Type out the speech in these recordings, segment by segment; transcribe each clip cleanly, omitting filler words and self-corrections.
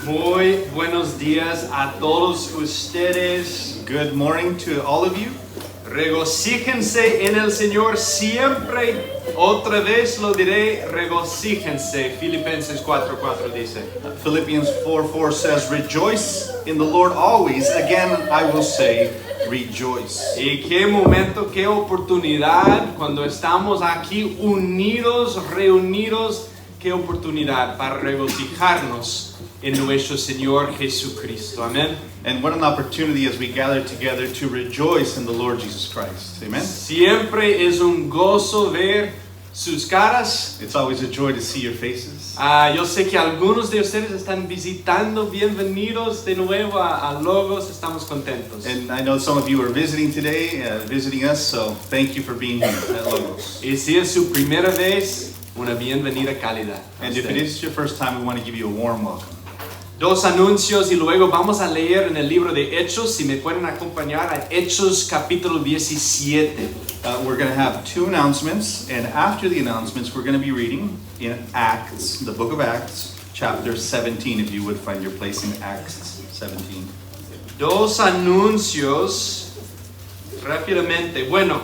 Muy buenos días a todos ustedes. Good morning to all of you. Regocíjense en el Señor siempre. Otra vez lo diré, regocíjense. Filipenses 4:4 dice. Philippians 4:4 says, "Rejoice in the Lord always. Again, I will say, rejoice." Y qué momento, qué oportunidad cuando estamos aquí unidos, reunidos. Qué oportunidad para regocijarnos en nuestro Señor Jesucristo. Amén. And what an opportunity as we gather together to rejoice in the Lord Jesus Christ. Amen. Siempre es un gozo ver sus caras. It's always a joy to see your faces. Yo sé que algunos de ustedes están visitando. Bienvenidos de nuevo a Logos. Estamos contentos. And I know some of you are visiting today, visiting us, so thank you for being here at Logos. Y si es su primera vez, una bienvenida cálida. And if it is your first time, we want to give you a warm welcome. Dos anuncios y luego vamos a leer en el libro de Hechos. Si me pueden acompañar a Hechos capítulo 17. We're going to have two announcements, and after the announcements, we're going to be reading in Acts, the book of Acts, chapter 17, if you would find your place in Acts 17. Dos anuncios rápidamente. Bueno,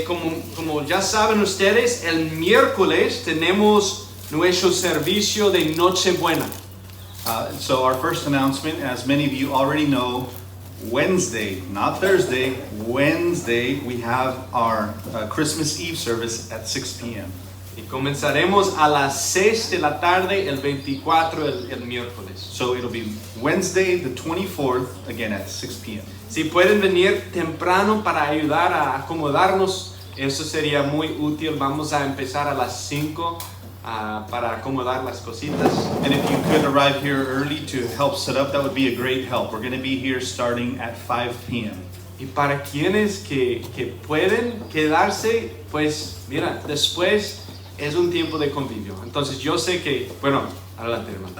como ya saben ustedes, el miércoles tenemos nuestro servicio de Nochebuena. So our first announcement, as many of you already know, Wednesday, not Thursday, Wednesday, we have our Christmas Eve service at 6 p.m. Y comenzaremos a las 6 de la tarde el 24, el miércoles. So it'll be Wednesday, the 24th, again at 6 p.m. Si pueden venir temprano para ayudar a acomodarnos, eso sería muy útil. Vamos a empezar a las 5 para acomodar las cositas. And if you could arrive here early to help set up, that would be a great help. We're going to be here starting at 5 p.m. Y para quienes que pueden quedarse, pues mira, después es un tiempo de convivio. Entonces yo sé que, bueno, adelante hermano.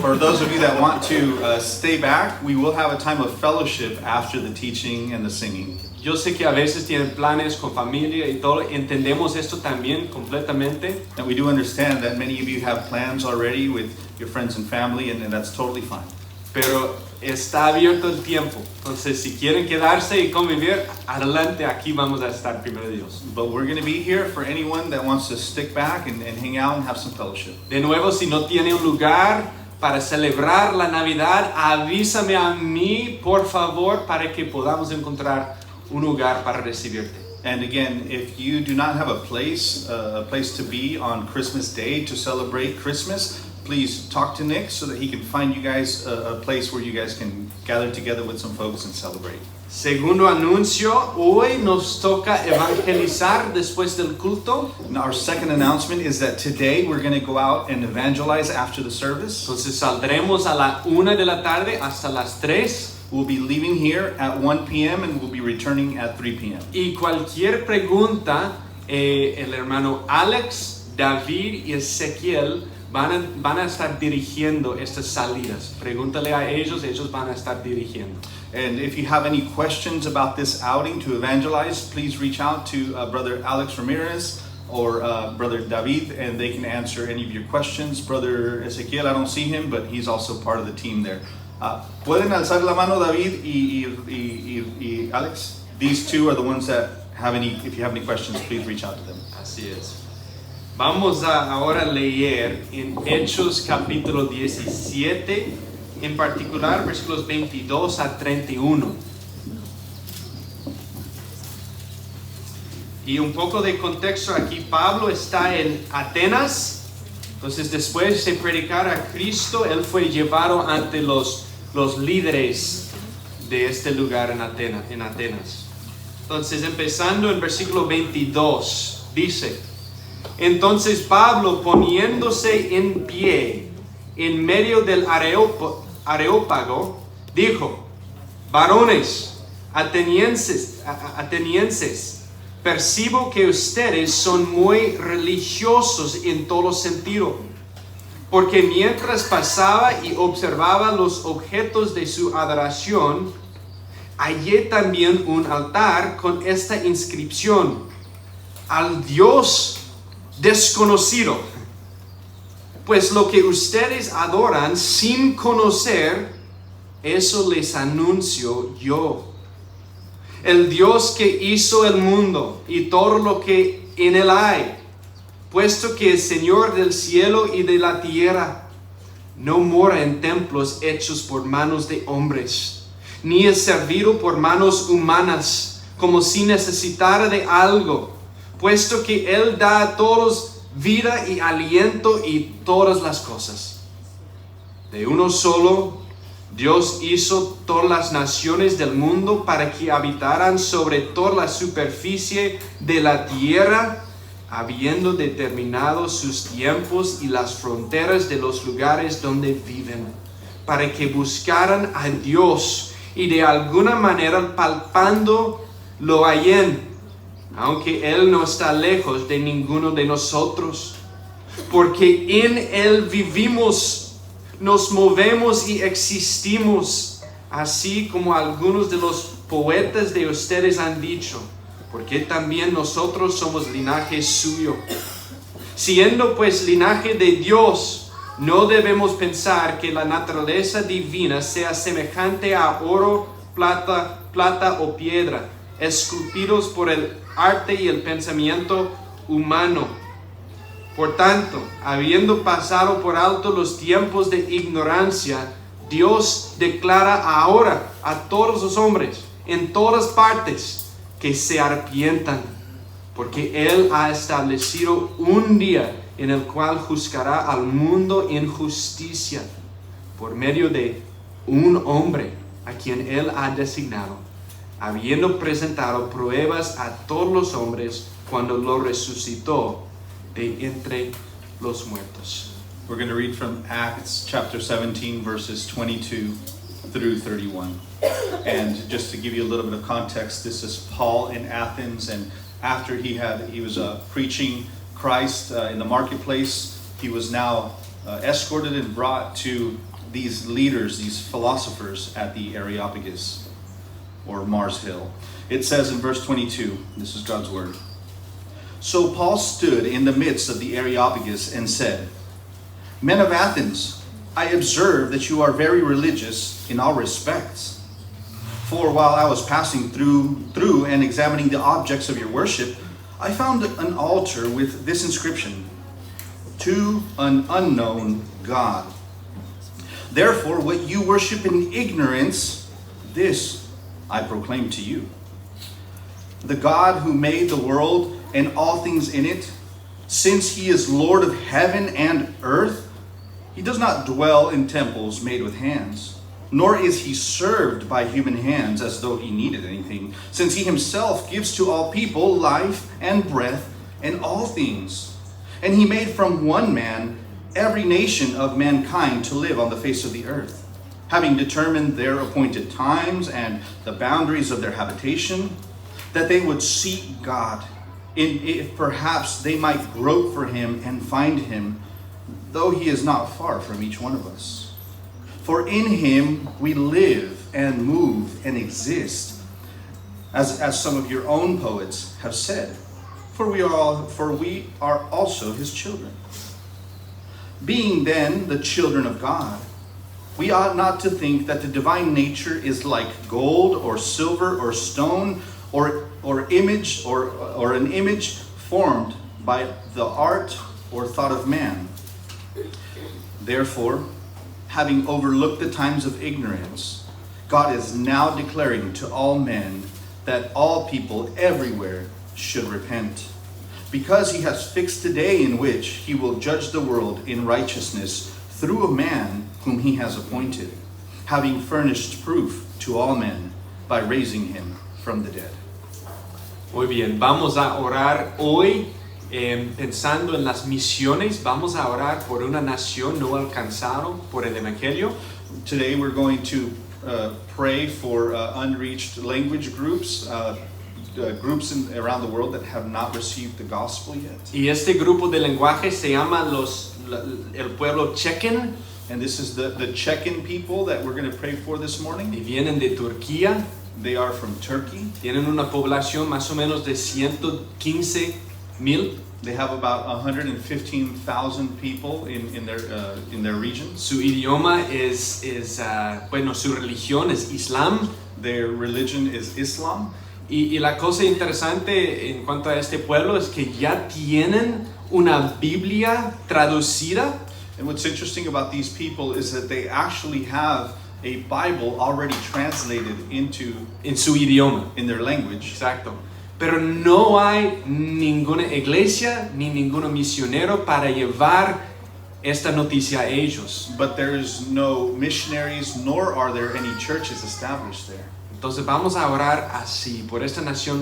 For those of you that want to stay back, we will have a time of fellowship after the teaching and the singing. Yo sé que a veces tienen planes con familia y todo, entendemos esto también completamente. And we do understand that many of you have plans already with your friends and family, and that's totally fine. Pero está abierto el tiempo. Entonces, si quieren quedarse y convivir, adelante, aquí vamos a estar, primero Dios. But we're going to be here for anyone that wants to stick back and hang out and have some fellowship. De nuevo, si no tiene un lugar para celebrar la Navidad, avísame a mí, por favor, para que podamos encontrar un lugar para recibirte. And again, if you do not have a place to be on Christmas Day to celebrate Christmas, please talk to Nick so that he can find you guys a place where you guys can gather together with some folks and celebrate. Segundo anuncio, hoy nos toca evangelizar después del culto. And our second announcement is that today we're going to go out and evangelize after the service. Entonces saldremos a la 1 de la tarde hasta las 3. We'll be leaving here at 1 p.m. and we'll be returning at 3 p.m. Y cualquier pregunta, el hermano Alex, David y Ezequiel van a estar dirigiendo estas salidas. Pregúntale a ellos van a estar dirigiendo. And if you have any questions about this outing to evangelize, please reach out to Brother Alex Ramirez or Brother David, and they can answer any of your questions. Brother Ezequiel, I don't see him, but he's also part of the team there. Pueden alzar la mano David y Alex. These two are the ones that have any, if you have any questions, please reach out to them. Así es. Vamos a ahora leer en Hechos capítulo 17, en particular versículos 22 a 31. Y un poco de contexto aquí, Pablo está en Atenas. Entonces después de predicar a Cristo, él fue llevado ante los líderes de este lugar en Atenas. Entonces empezando en versículo 22, dice: Entonces Pablo, poniéndose en pie en medio del Areópago, dijo: Varones atenienses, percibo que ustedes son muy religiosos en todo sentido, porque mientras pasaba y observaba los objetos de su adoración, hallé también un altar con esta inscripción: al Dios desconocido. Pues lo que ustedes adoran sin conocer, eso les anuncio yo. El Dios que hizo el mundo y todo lo que en él hay, puesto que el Señor del cielo y de la tierra no mora en templos hechos por manos de hombres, ni es servido por manos humanas, como si necesitara de algo, puesto que Él da a todos vida y aliento y todas las cosas. De uno solo, Dios hizo todas las naciones del mundo para que habitaran sobre toda la superficie de la tierra, habiendo determinado sus tiempos y las fronteras de los lugares donde viven, para que buscaran a Dios y de alguna manera palpando lo hallen, aunque Él no está lejos de ninguno de nosotros, porque en Él vivimos, nos movemos y existimos, así como algunos de los poetas de ustedes han dicho, porque también nosotros somos linaje suyo. Siendo pues linaje de Dios, no debemos pensar que la naturaleza divina sea semejante a oro, plata o piedra, esculpidos por el arte y el pensamiento humano. Por tanto, habiendo pasado por alto los tiempos de ignorancia, Dios declara ahora a todos los hombres, en todas partes, que se arrepientan, porque Él ha establecido un día en el cual juzgará al mundo en justicia, por medio de un hombre a quien Él ha designado, habiendo presentado pruebas a todos los hombres cuando lo resucitó de entre los muertos. We're going to read from Acts chapter 17, verses 22 through 31. And just to give you a little bit of context, this is Paul in Athens, and after he was preaching Christ in the marketplace, he was now escorted and brought to these leaders, these philosophers at the Areopagus, or Mars Hill. It says in verse 22, this is God's word. So Paul stood in the midst of the Areopagus and said, Men of Athens, I observe that you are very religious in all respects. For while I was passing through and examining the objects of your worship, I found an altar with this inscription, To an unknown God. Therefore, what you worship in ignorance, this I proclaim to you. The God who made the world and all things in it, since he is Lord of heaven and earth, he does not dwell in temples made with hands, nor is he served by human hands as though he needed anything, since he himself gives to all people life and breath and all things. And he made from one man every nation of mankind to live on the face of the earth, having determined their appointed times and the boundaries of their habitation, that they would seek God, if perhaps they might grope for him and find him, though he is not far from each one of us. For in him we live and move and exist, as some of your own poets have said, for we are also his children. Being then the children of God, we ought not to think that the divine nature is like gold or silver or stone or image or an image formed by the art or thought of man. Therefore, having overlooked the times of ignorance, God is now declaring to all men that all people everywhere should repent, because he has fixed a day in which he will judge the world in righteousness through a man whom he has appointed, having furnished proof to all men by raising him from the dead. Muy bien, vamos a orar hoy pensando en las misiones. Vamos a orar por una nación no alcanzado por el Evangelio. Today we're going to pray for unreached language groups, groups around the world that have not received the gospel yet. Y este grupo de lenguaje se llama el pueblo Chechen. And this is the Chechen people that we're going to pray for this morning. Y vienen de Turquía. They are from Turkey. Tienen una población más o menos de 115,000. They have about 115,000 people in their region. Su idioma bueno, su religión es Islam. Their religion is Islam. Y la cosa interesante en cuanto a este pueblo es que ya tienen una Biblia traducida. And what's interesting about these people is that they actually have a Bible already translated en su idioma. in their language. Exacto. Pero no hay ninguna iglesia ni ningún misionero para llevar esta noticia a ellos. But there is no missionaries, nor are there any churches established there. Entonces vamos a orar así por esta nación,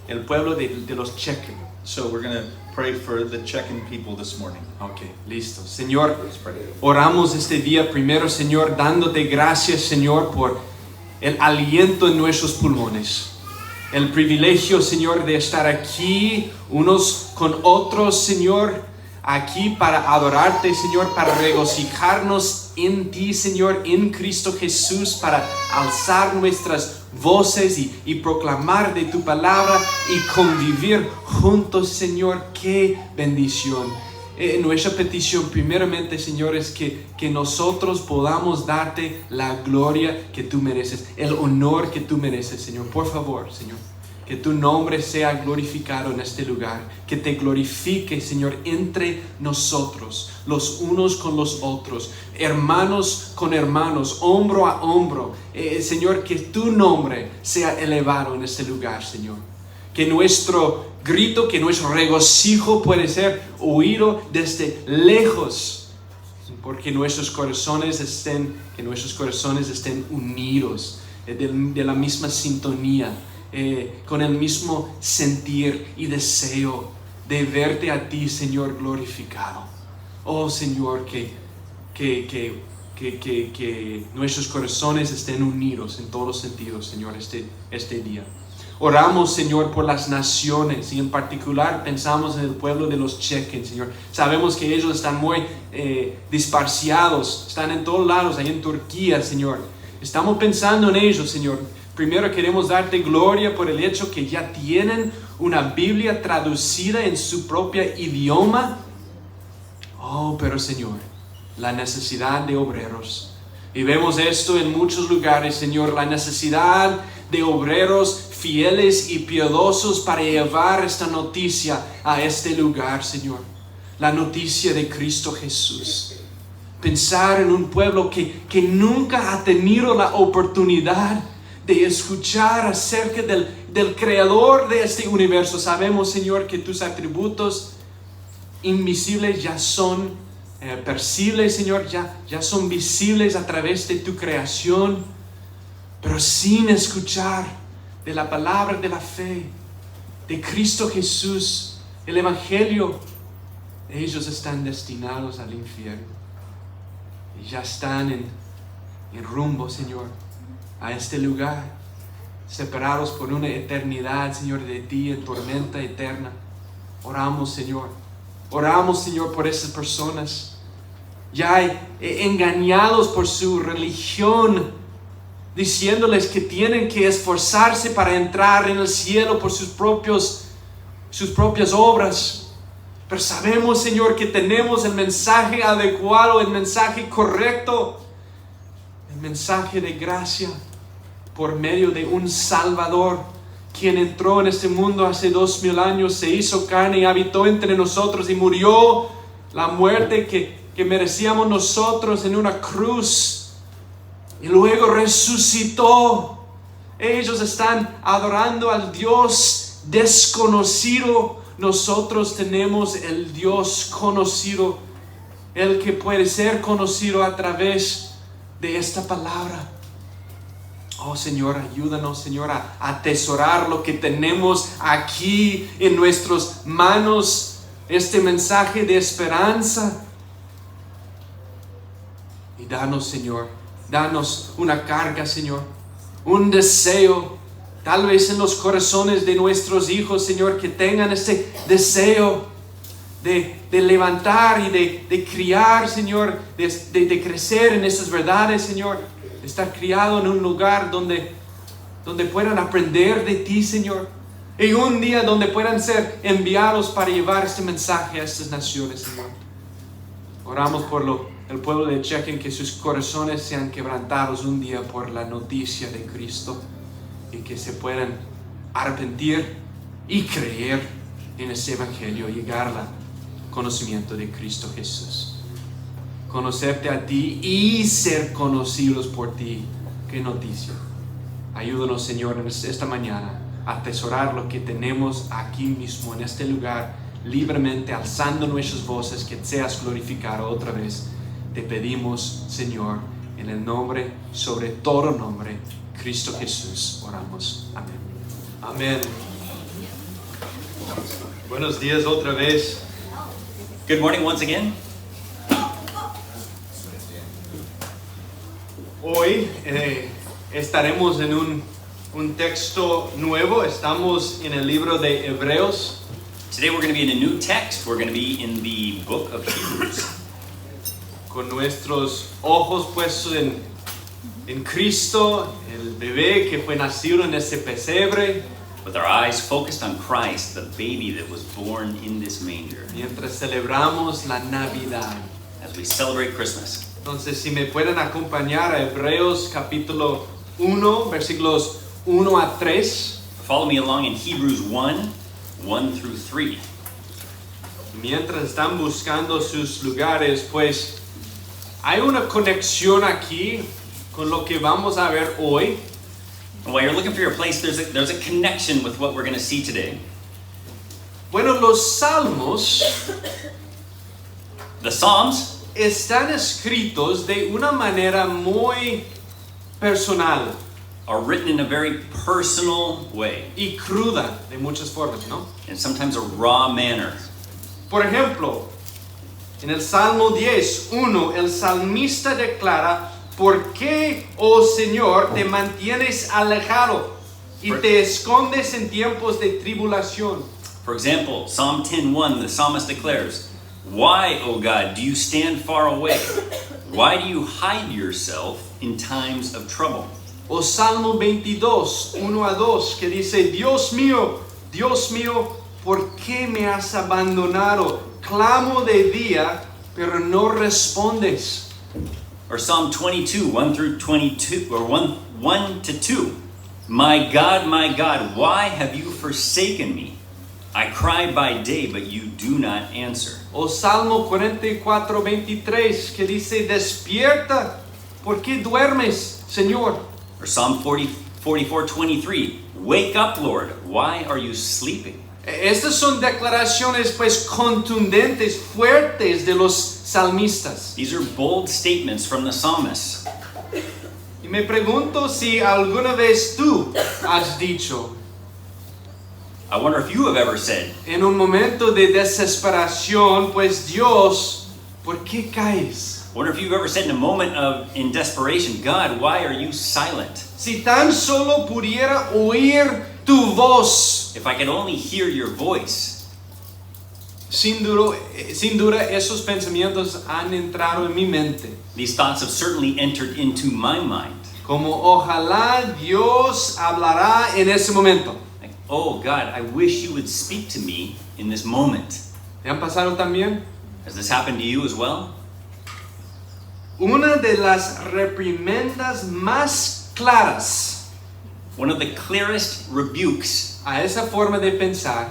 el pueblo de los Chechen. So we're going to pray for the Chechen people this morning. Ok, listo. Señor, oramos este día primero, Señor, dándote gracias, Señor, por el aliento en nuestros pulmones. El privilegio, Señor, de estar aquí unos con otros, Señor, aquí para adorarte, Señor, para regocijarnos en ti, Señor, en Cristo Jesús, para alzar nuestras voces y proclamar de tu palabra y convivir juntos, Señor. ¡Qué bendición! Nuestra petición primeramente, Señor, es que nosotros podamos darte la gloria que tú mereces, el honor que tú mereces, Señor. Por favor, Señor, que tu nombre sea glorificado en este lugar, que te glorifique, Señor, entre nosotros, los unos con los otros, hermanos con hermanos, hombro a hombro. Señor, que tu nombre sea elevado en este lugar, Señor. Que nuestro grito, que nuestro regocijo puede ser oído desde lejos, porque nuestros corazones estén unidos de la misma sintonía, con el mismo sentir y deseo de verte a ti, Señor, glorificado. Oh, Señor, que nuestros corazones estén unidos en todos los sentidos, Señor, este día. Oramos, Señor, por las naciones y en particular pensamos en el pueblo de los Chechen, Señor. Sabemos que ellos están muy dispersados, están en todos lados, ahí en Turquía, Señor. Estamos pensando en ellos, Señor. Primero queremos darte gloria por el hecho que ya tienen una Biblia traducida en su propio idioma. Oh, pero Señor, la necesidad de obreros. Y vemos esto en muchos lugares, Señor, la necesidad de obreros fieles y piadosos para llevar esta noticia a este lugar, Señor. La noticia de Cristo Jesús. Pensar en un pueblo que nunca ha tenido la oportunidad de escuchar acerca del creador de este universo. Sabemos, Señor, que tus atributos invisibles ya son percibibles, Señor, ya son visibles a través de tu creación, pero sin escuchar de la palabra de la fe, de Cristo Jesús, el Evangelio, ellos están destinados al infierno. Y ya están en rumbo, Señor, a este lugar, separados por una eternidad, Señor, de ti en tormenta eterna. Oramos, Señor, por esas personas, ya engañados por su religión, diciéndoles que tienen que esforzarse para entrar en el cielo por sus propias obras. Pero sabemos, Señor, que tenemos el mensaje adecuado, el mensaje correcto, el mensaje de gracia por medio de un Salvador, quien entró en este mundo hace 2000 años, se hizo carne y habitó entre nosotros y murió la muerte que merecíamos nosotros en una cruz y luego resucitó. Ellos están adorando al Dios desconocido. Nosotros tenemos el Dios conocido, el que puede ser conocido a través de esta palabra. Oh, Señor, ayúdanos, Señor, a atesorar lo que tenemos aquí en nuestras manos, este mensaje de esperanza. Y danos, Señor, danos una carga, Señor, un deseo, tal vez en los corazones de nuestros hijos, Señor, que tengan este deseo de levantar y de criar, Señor, de crecer en estas verdades, Señor, de estar criado en un lugar donde puedan aprender de ti, Señor, Y un día donde puedan ser enviados para llevar este mensaje a estas naciones, Señor. Oramos por el pueblo de Chequen, que sus corazones sean quebrantados un día por la noticia de Cristo y que se puedan arrepentir y creer en ese evangelio, llegar al conocimiento de Cristo Jesús. Conocerte a ti y ser conocidos por ti. Qué noticia. Ayúdanos, Señor, en esta mañana a atesorar lo que tenemos aquí mismo, en este lugar, libremente, alzando nuestras voces, que seas glorificado otra vez. Te pedimos, Señor, en el nombre, sobre todo nombre, Cristo Jesús, oramos. Amén. Amén. Buenos días otra vez. Good morning once again. Hoy estaremos en un texto nuevo. Estamos en el libro de Hebreos. Today we're going to be in a new text. We're going to be in the book of Hebrews. Con nuestros ojos puestos en Cristo, el bebé que fue nacido en ese pesebre. With our eyes focused on Christ, the baby that was born in this manger, Mientras celebramos la Navidad. as we celebrate Christmas. Entonces, si me pueden acompañar a Hebreos capítulo 1, versículos 1 a 3. Follow me along in Hebrews 1 through 3. Mientras están buscando sus lugares, pues hay una conexión aquí con lo que vamos a ver hoy. And while you're looking for your place, there's a connection with what we're going to see today. Bueno, los salmos The Psalms están escritos de una manera muy personal are written in a very personal way, y cruda de muchas formas, ¿no? and sometimes a raw manner. Por ejemplo, en el Salmo 10:1, el salmista declara: ¿por qué, oh Señor, te mantienes alejado y te escondes en tiempos de tribulación? For example, Psalm 10:1, the psalmist declares, "Why, O God, do you stand far away? Why do you hide yourself in times of trouble?" O Salmo 22:1 a 2, que dice: Dios mío, ¿por qué me has abandonado? Clamo de día, pero no respondes. Or Psalm 22, 1 through 22, or 1 to 2. My God, why have you forsaken me? I cry by day, but you do not answer." O Salmo 44:23, que dice: despierta, ¿por qué duermes, Señor? Or Psalm 44:23. Wake up, Lord, why are you sleeping? Estas son declaraciones pues contundentes, fuertes de los salmistas. These are bold statements from the psalmist. Y me pregunto si alguna vez tú has dicho, I wonder if you have ever said, en un momento de desesperación, pues Dios, ¿por qué caes? I wonder if you've ever said in a moment in desperation, God, why are you silent? Si tan solo pudiera oír tu voz. If I could only hear your voice. Sin duda, esos pensamientos han entrado en mi mente. These thoughts have certainly entered into my mind. Como ojalá Dios hablará en ese momento. Like, oh God, I wish you would speak to me in this moment. ¿Te han pasado también? Has this happened to you as well? Una de las reprimendas más claras One of the clearest rebukes a esa forma de pensar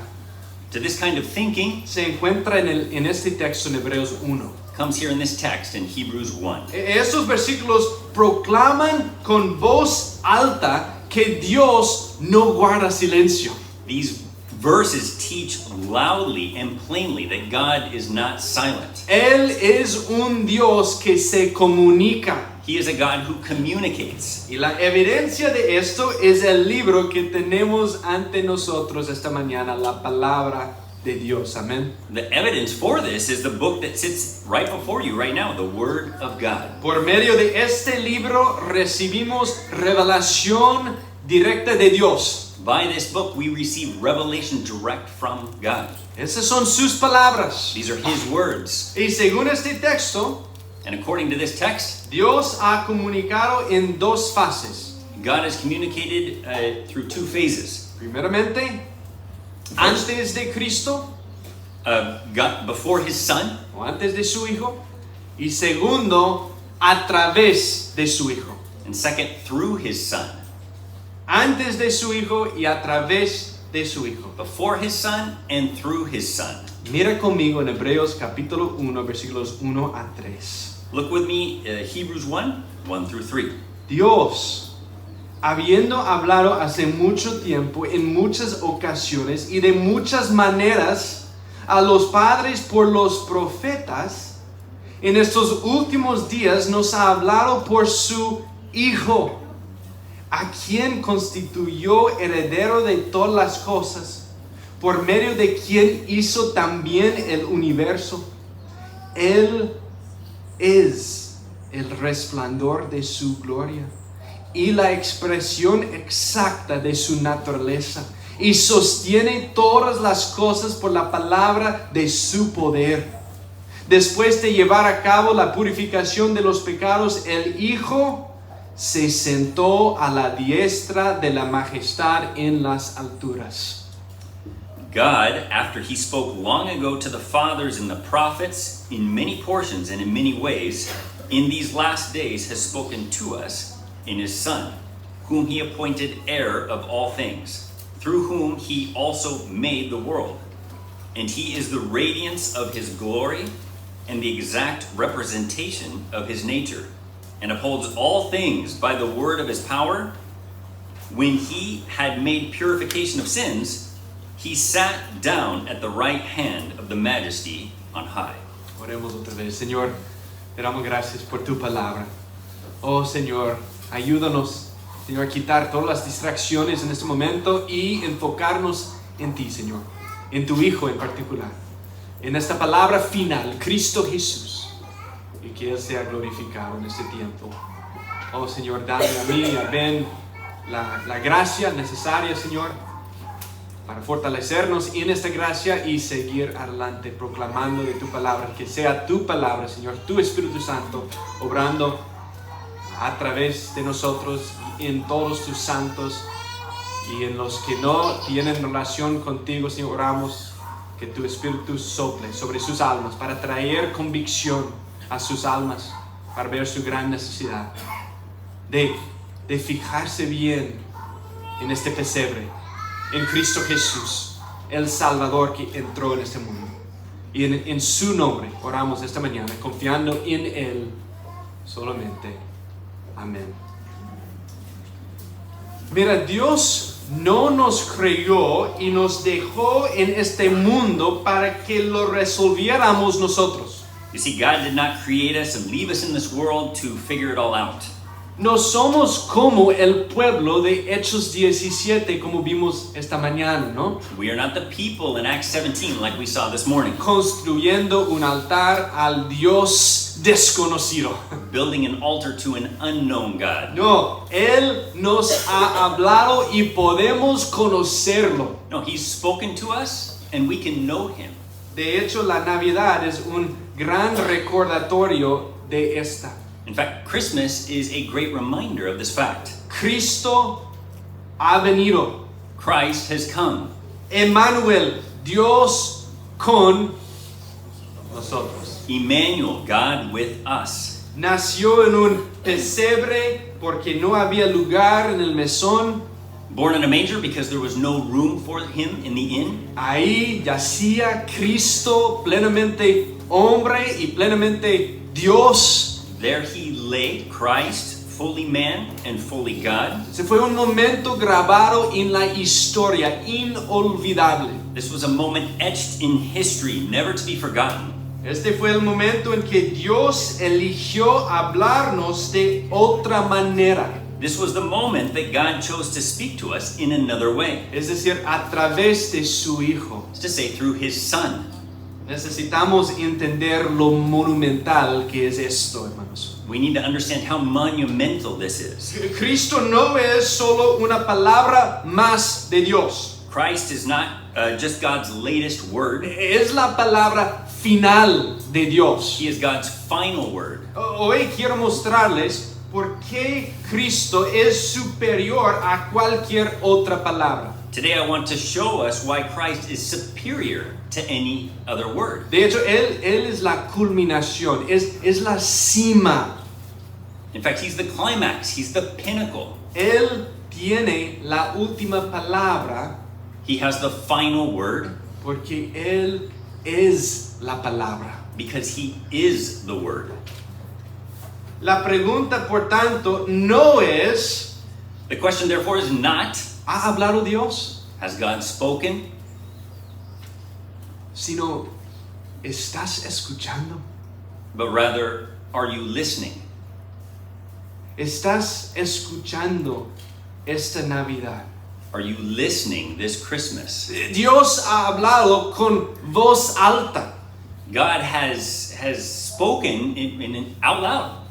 to this kind of thinking se encuentra en este texto en Hebreos 1. comes here in this text in Hebrews 1. Estos versículos proclaman con voz alta que Dios no guarda silencio. These verses teach loudly and plainly that God is not silent. Él es un Dios que se comunica. He is a God who communicates. Y la evidencia de esto es el libro que tenemos ante nosotros esta mañana, la palabra de Dios. Amén. The evidence for this is the book that sits right before you right now, the Word of God. Por medio de este libro recibimos revelación directa de Dios. By this book, we receive revelation direct from God. Esas son sus palabras. These are His words. Y según este texto, And according to this text, Dios ha comunicado en dos fases. God has communicated through two phases. Primeramente, antes de Cristo God, before his son, o antes de su Hijo, y segundo, a través de su Hijo. and second, through his son. Antes de su Hijo y a través de su Hijo. Before his son and through his son. Mira conmigo en Hebreos capítulo 1, versículos 1 a 3. Look with me, Hebrews 1, 1 through 3. Dios, habiendo hablado hace mucho tiempo, en muchas ocasiones y de muchas maneras a los padres por los profetas, en estos últimos días nos ha hablado por su Hijo, a quien constituyó heredero de todas las cosas, por medio de quien hizo también el universo. Él es el resplandor de su gloria y la expresión exacta de su naturaleza, y sostiene todas las cosas por la palabra de su poder. Después de llevar a cabo la purificación de los pecados, el Hijo se sentó a la diestra de la majestad en las alturas. God, after he spoke long ago to the fathers and the prophets in many portions and in many ways, in these last days has spoken to us in his Son, whom he appointed heir of all things, through whom he also made the world. And he is the radiance of his glory and the exact representation of his nature, and upholds all things by the word of his power. When he had made purification of sins, he sat down at the right hand of the majesty on high. Oremos otra vez. Señor, te damos gracias por tu palabra. Oh Señor, ayúdanos, Señor, a quitar todas las distracciones en este momento y enfocarnos en ti, Señor, en tu Hijo en particular, en esta palabra final, Cristo Jesús, y que Él sea glorificado en este tiempo. Oh Señor, dame a mí y a Ben la gracia necesaria, Señor, para fortalecernos en esta gracia y seguir adelante proclamando de tu palabra, que sea tu palabra, Señor, tu Espíritu Santo, obrando a través de nosotros, en todos tus santos y en los que no tienen relación contigo, Señor. Oramos que tu Espíritu sople sobre sus almas para traer convicción a sus almas, para ver su gran necesidad de fijarse bien en este pesebre, en Cristo Jesús, el Salvador que entró en este mundo. Y en su nombre oramos esta mañana, confiando en Él solamente. Amén. Mira, Dios no nos creó y nos dejó en este mundo para que lo resolviéramos nosotros. You see, God did not create us and leave us in this world to figure it all out. No somos como el pueblo de Hechos 17, como vimos esta mañana, ¿no? We are not the people in Acts 17 like we saw this morning, Construyendo un altar al Dios desconocido. building an altar to an unknown God. No, Él nos ha hablado y podemos conocerlo. No, he's spoken to us and we can know him. De hecho, la Navidad es un gran recordatorio de esta. In fact, Christmas is a great reminder of this fact. Cristo ha venido. Christ has come. Emmanuel, Dios con nosotros. Emmanuel, God with us. Nació en un pesebre porque no había lugar en el mesón. Born in a manger because there was no room for him in the inn. Ahí yacía Cristo, plenamente hombre y plenamente Dios. There he lay, Christ, fully man and fully God. Se fue un momento grabado en la historia, inolvidable. This was a moment etched in history, never to be forgotten. Este fue el momento en que Dios eligió hablarnos de otra manera. This was the moment that God chose to speak to us in another way. Es decir, a través de su Hijo. It's to say, through his Son. Necesitamos entender lo monumental que es esto, hermanos. We need to understand how monumental this is. Cristo no es solo una palabra más de Dios. Christ is not just God's latest word. Es la palabra final de Dios. He is God's final word. Hoy quiero mostrarles por qué Cristo es superior a cualquier otra palabra. Today I want to show us why Christ is superior to any other word. De hecho, él es la culminación, es la cima. In fact, he's the climax, he's the pinnacle. Él tiene la última palabra He has the final word porque Él es la palabra. because he is the word. La pregunta, por tanto, no es, The question therefore is not, ¿ha hablado Dios? has God spoken? Sino, ¿estás escuchando? But rather, are you listening? ¿Estás escuchando esta Navidad? Are you listening this Christmas? Dios ha hablado con voz alta. God has spoken out loud.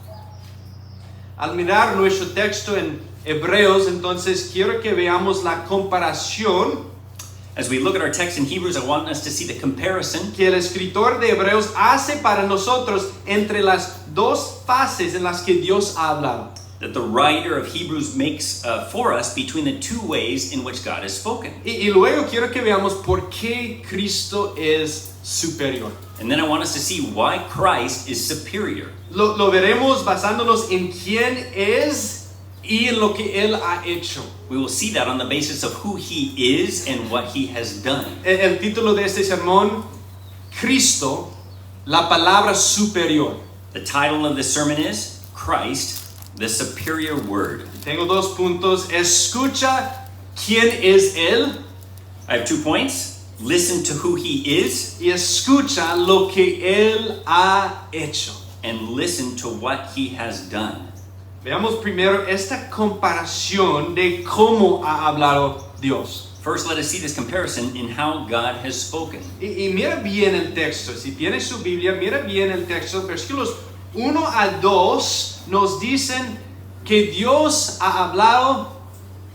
Al mirar nuestro texto en Hebreos, entonces quiero que veamos la comparación As we look at our text in Hebrews, I want us to see the comparison que el escritor de Hebreos hace para nosotros entre las dos fases en las que Dios ha hablado. that the writer of Hebrews makes for us between the two ways in which God has spoken. Y luego quiero que veamos por qué Cristo es superior. And then I want us to see why Christ is superior. Lo veremos basándonos en quién es y en lo que Él ha hecho. We will see that on the basis of who he is and what he has done. El título de este sermón, Cristo, la palabra superior. The title of this sermon is Christ, the superior word. Tengo dos puntos. Escucha quién es Él I have 2 points. Listen to who he is y escucha lo que Él ha hecho. and listen to what he has done. Veamos primero esta comparación de cómo ha hablado Dios. First, let us see this comparison in how God has spoken. Y mira bien el texto. Si tienes su Biblia, mira bien el texto. Versículos 1 al 2 nos dicen que Dios ha hablado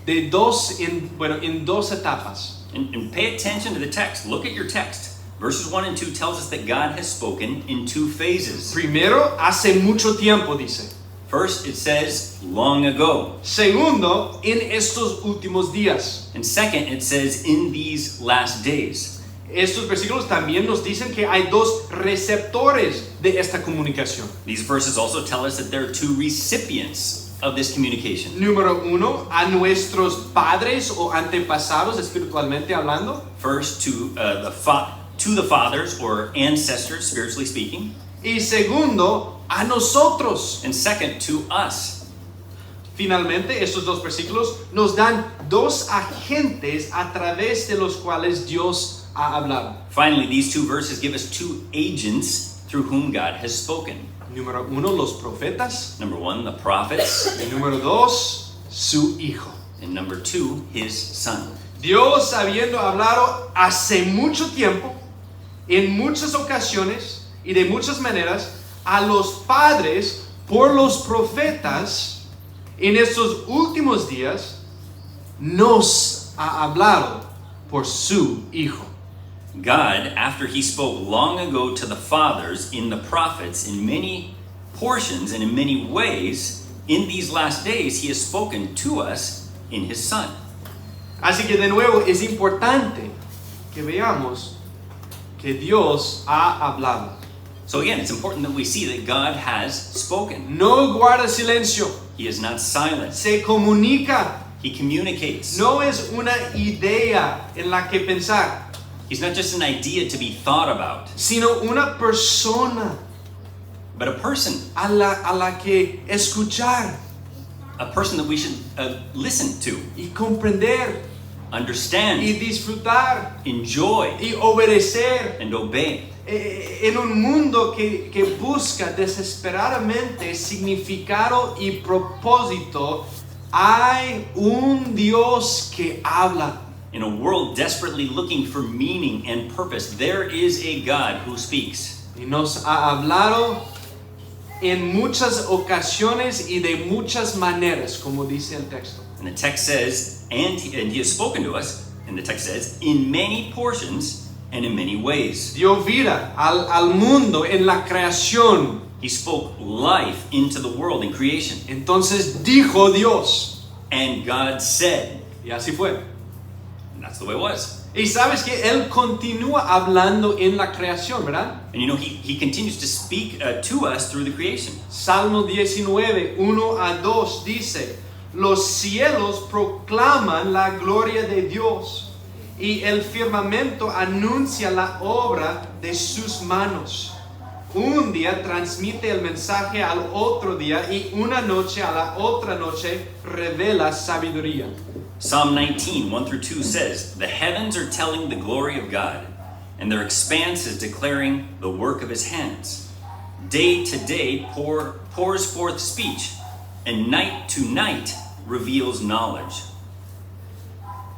de en dos etapas. And pay attention to the text. Look at your text. Verses 1 and 2 tells us that God has spoken in 2 phases. Primero, hace mucho tiempo, dice. First, it says long ago. Segundo, en estos últimos días. And second, it says in these last days. Estos versículos también nos dicen que hay dos receptores de esta comunicación. These verses also tell us that there are 2 recipients of this communication. Número uno, a nuestros padres o antepasados espiritualmente hablando. First, to the fathers or ancestors, spiritually speaking. Y segundo, a nosotros. And second, to us. Finalmente, estos dos versículos nos dan dos agentes a través de los cuales Dios ha hablado. Finally, these 2 verses give us 2 agents through whom God has spoken. Número uno, los profetas. Number 1, the prophets. Y número dos, su Hijo. And number 2, his son. Dios, habiendo hablado hace mucho tiempo, en muchas ocasiones y de muchas maneras, a los padres por los profetas, en estos últimos días, nos ha hablado por su Hijo. God, after he spoke long ago to the fathers in the prophets in many portions and in many ways, in these last days he has spoken to us in his son. Así que de nuevo es importante que veamos que Dios ha hablado. So again, it's important that we see that God has spoken. No guarda silencio, He is not silent. se comunica. He communicates. No es una idea en la que pensar, He's not just an idea to be thought about, sino una persona but a person a la que escuchar that we should listen to, y comprender understand, y disfrutar enjoy, y obedecer. and obey. En un mundo que busca desesperadamente significado y propósito, hay un Dios que habla. In a world desperately looking for meaning and purpose, there is a God who speaks. Y nos ha hablado en muchas ocasiones y de muchas maneras, como dice el texto. And the text says, and he has spoken to us, and the text says, in many portions and in many ways. Dio vida al mundo en la creación. He spoke life into the world in creation. Entonces dijo Dios. And God said, Y así fue. That's the way it was. Y sabes que Él continúa hablando en la creación, ¿verdad? And you know, he continues to speak to us through the creation. Salmo 19, 1 a 2 dice, los cielos proclaman la gloria de Dios y el firmamento anuncia la obra de sus manos. Un día transmite el mensaje al otro día y una noche a la otra noche revela sabiduría. Psalm 19, 1 through 2 says, the heavens are telling the glory of God, and their expanse is declaring the work of his hands. Day to day pours forth speech, and night to night reveals knowledge.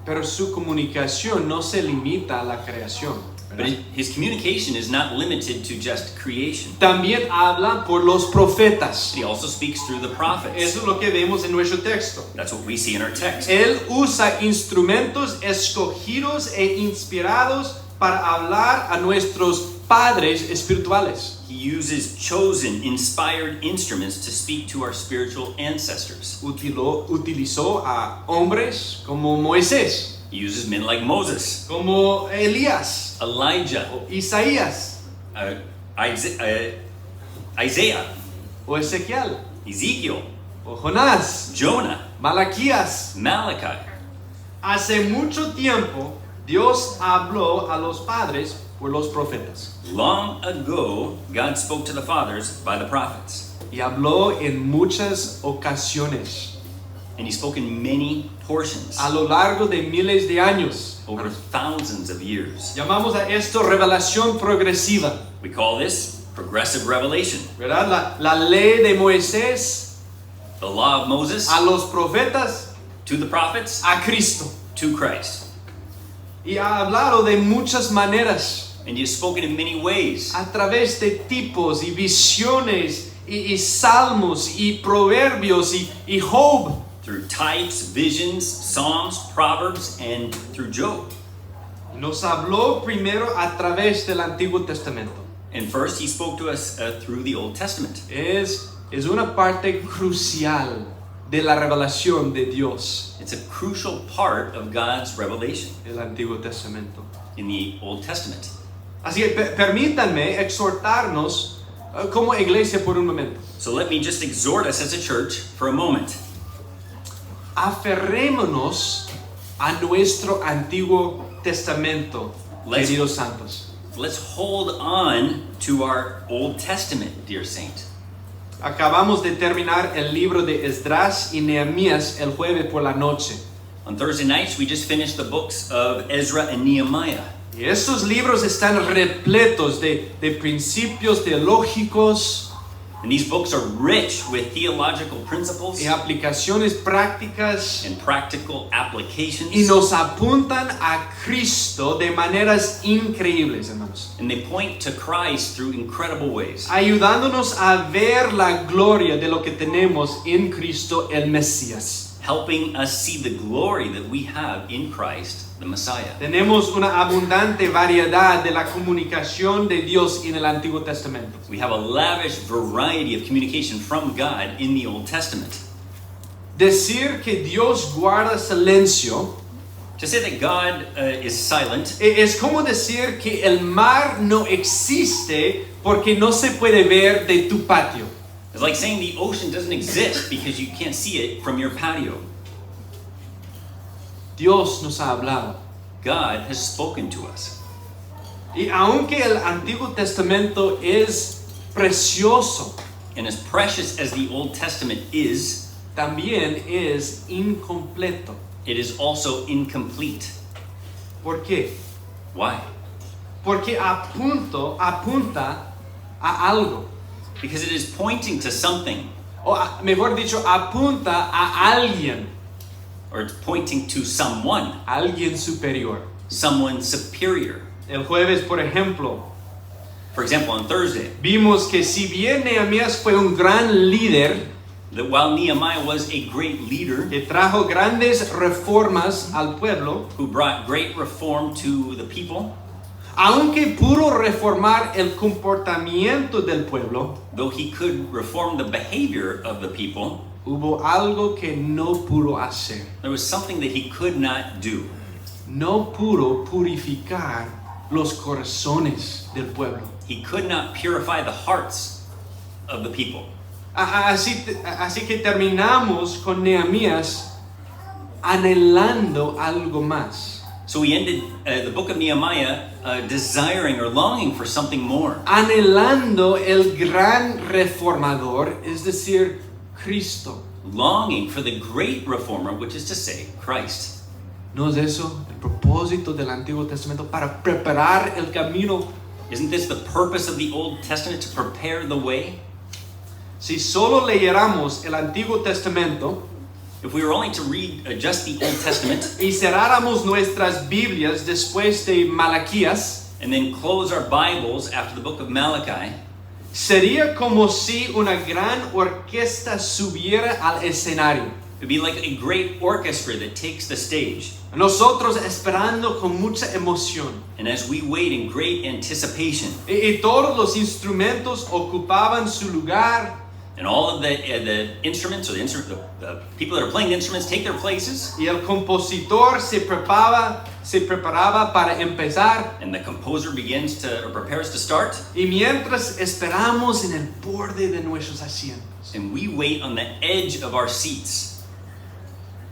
Pero su comunicación no se limita a la creación, But ¿verdad? his communication is not limited to just creation. También habla por los profetas. He also speaks through the prophets. Eso es lo que vemos en nuestro texto. That's what we see in our text. Él usa instrumentos escogidos e inspirados para hablar a nuestros padres espirituales. He uses chosen, inspired instruments to speak to our spiritual ancestors. Utilizó a hombres como Moisés, He uses men like Moses, como Elías, Elijah, Isaías Isaiah, o Ezequiel Ezekiel, o Jonás, Jonah, Malaquías. Malachi. Hace mucho tiempo Dios habló a los padres por los profetas Long ago, God spoke to the fathers by the prophets. y habló en muchas ocasiones And he spoke in many portions a lo largo de miles de años. over thousands of years. Llamamos a esto revelación progresiva, We call this progressive revelation. ¿verdad? La ley de Moisés The law of Moses a los profetas, to the prophets a Cristo. to Christ. Y ha hablado de muchas maneras, And he has spoken in many ways a través de tipos y visiones y salmos y proverbios y Job. through types, visions, psalms, proverbs, and through Job. Nos habló primero a través del Antiguo Testamento. And first, he spoke to us through the Old Testament. Es una parte crucial de la revelación de Dios, It's a crucial part of God's revelation el Antiguo Testamento. in the Old Testament. Así que permítanme exhortarnos como iglesia por un momento. So let me just exhort us as a church for a moment. Aferrémonos a nuestro Antiguo Testamento, Let's- queridos santos. Let's hold on to our Old Testament, dear saint. Acabamos de terminar el libro de Esdras y Nehemías el jueves por la noche. On Thursday nights, we just finished the books of Ezra and Nehemiah. Y estos libros están repletos de principios teológicos And these books are rich with theological principles y aplicaciones prácticas and practical applications. y nos apuntan a Cristo de maneras increíbles, hermanos, And they point to Christ through incredible ways, ayudándonos a ver la gloria de lo que tenemos en Cristo el Mesías. helping us see the glory that we have in Christ, the Messiah. Tenemos una abundante variedad de la comunicación de Dios en el Antiguo Testamento. We have a lavish variety of communication from God in the Old Testament. Decir que Dios guarda silencio To say that God is silent es como decir que el mar no existe porque no se puede ver de tu patio. is like saying the ocean doesn't exist because you can't see it from your patio. Dios nos ha hablado. God has spoken to us. Y aunque el Antiguo Testamento es precioso, And as precious as the Old Testament is, también es incompleto. it is also incomplete. ¿Por qué? Why? Porque apunta a algo. Because it is pointing to something, Mejor dicho, apunta a alguien, or it's pointing to someone, alguien superior. someone superior. El jueves, por ejemplo, For example, on Thursday, vimos que si bien Nehemías fue un gran líder that while Nehemiah was a great leader que trajo grandes reformas al pueblo, who brought great reform to the people, aunque pudo reformar el comportamiento del pueblo, though he could reform the behavior of the people, hubo algo que no pudo hacer. there was something that he could not do. no pudo purificar los corazones del pueblo. He could not purify the hearts of the people. Así que terminamos con Nehemías anhelando algo más. So we ended the book of Nehemiah desiring or longing for something more. Anhelando el gran reformador, es decir, Cristo. Longing for the great reformer, which is to say, Christ. ¿No es eso el propósito del Antiguo Testamento para preparar el camino? Isn't this the purpose of the Old Testament, to prepare the way? Si solo leyéramos el Antiguo Testamento If we were only to read just the Old Testament y cerráramos nuestras Biblias después de Malaquías, and then close our Bibles after the book of Malachi, sería como si una gran orquesta subiera al escenario. it would be like a great orchestra that takes the stage. Nosotros esperando con mucha emoción. And as we wait in great anticipation, Y todos los instrumentos ocupaban su lugar. and all of the instruments, or the people that are playing the instruments, take their places, Y el compositor se preparaba para empezar. and the composer begins to, or prepares to start, Y mientras esperamos en el borde de nuestros asientos, and we wait on the edge of our seats.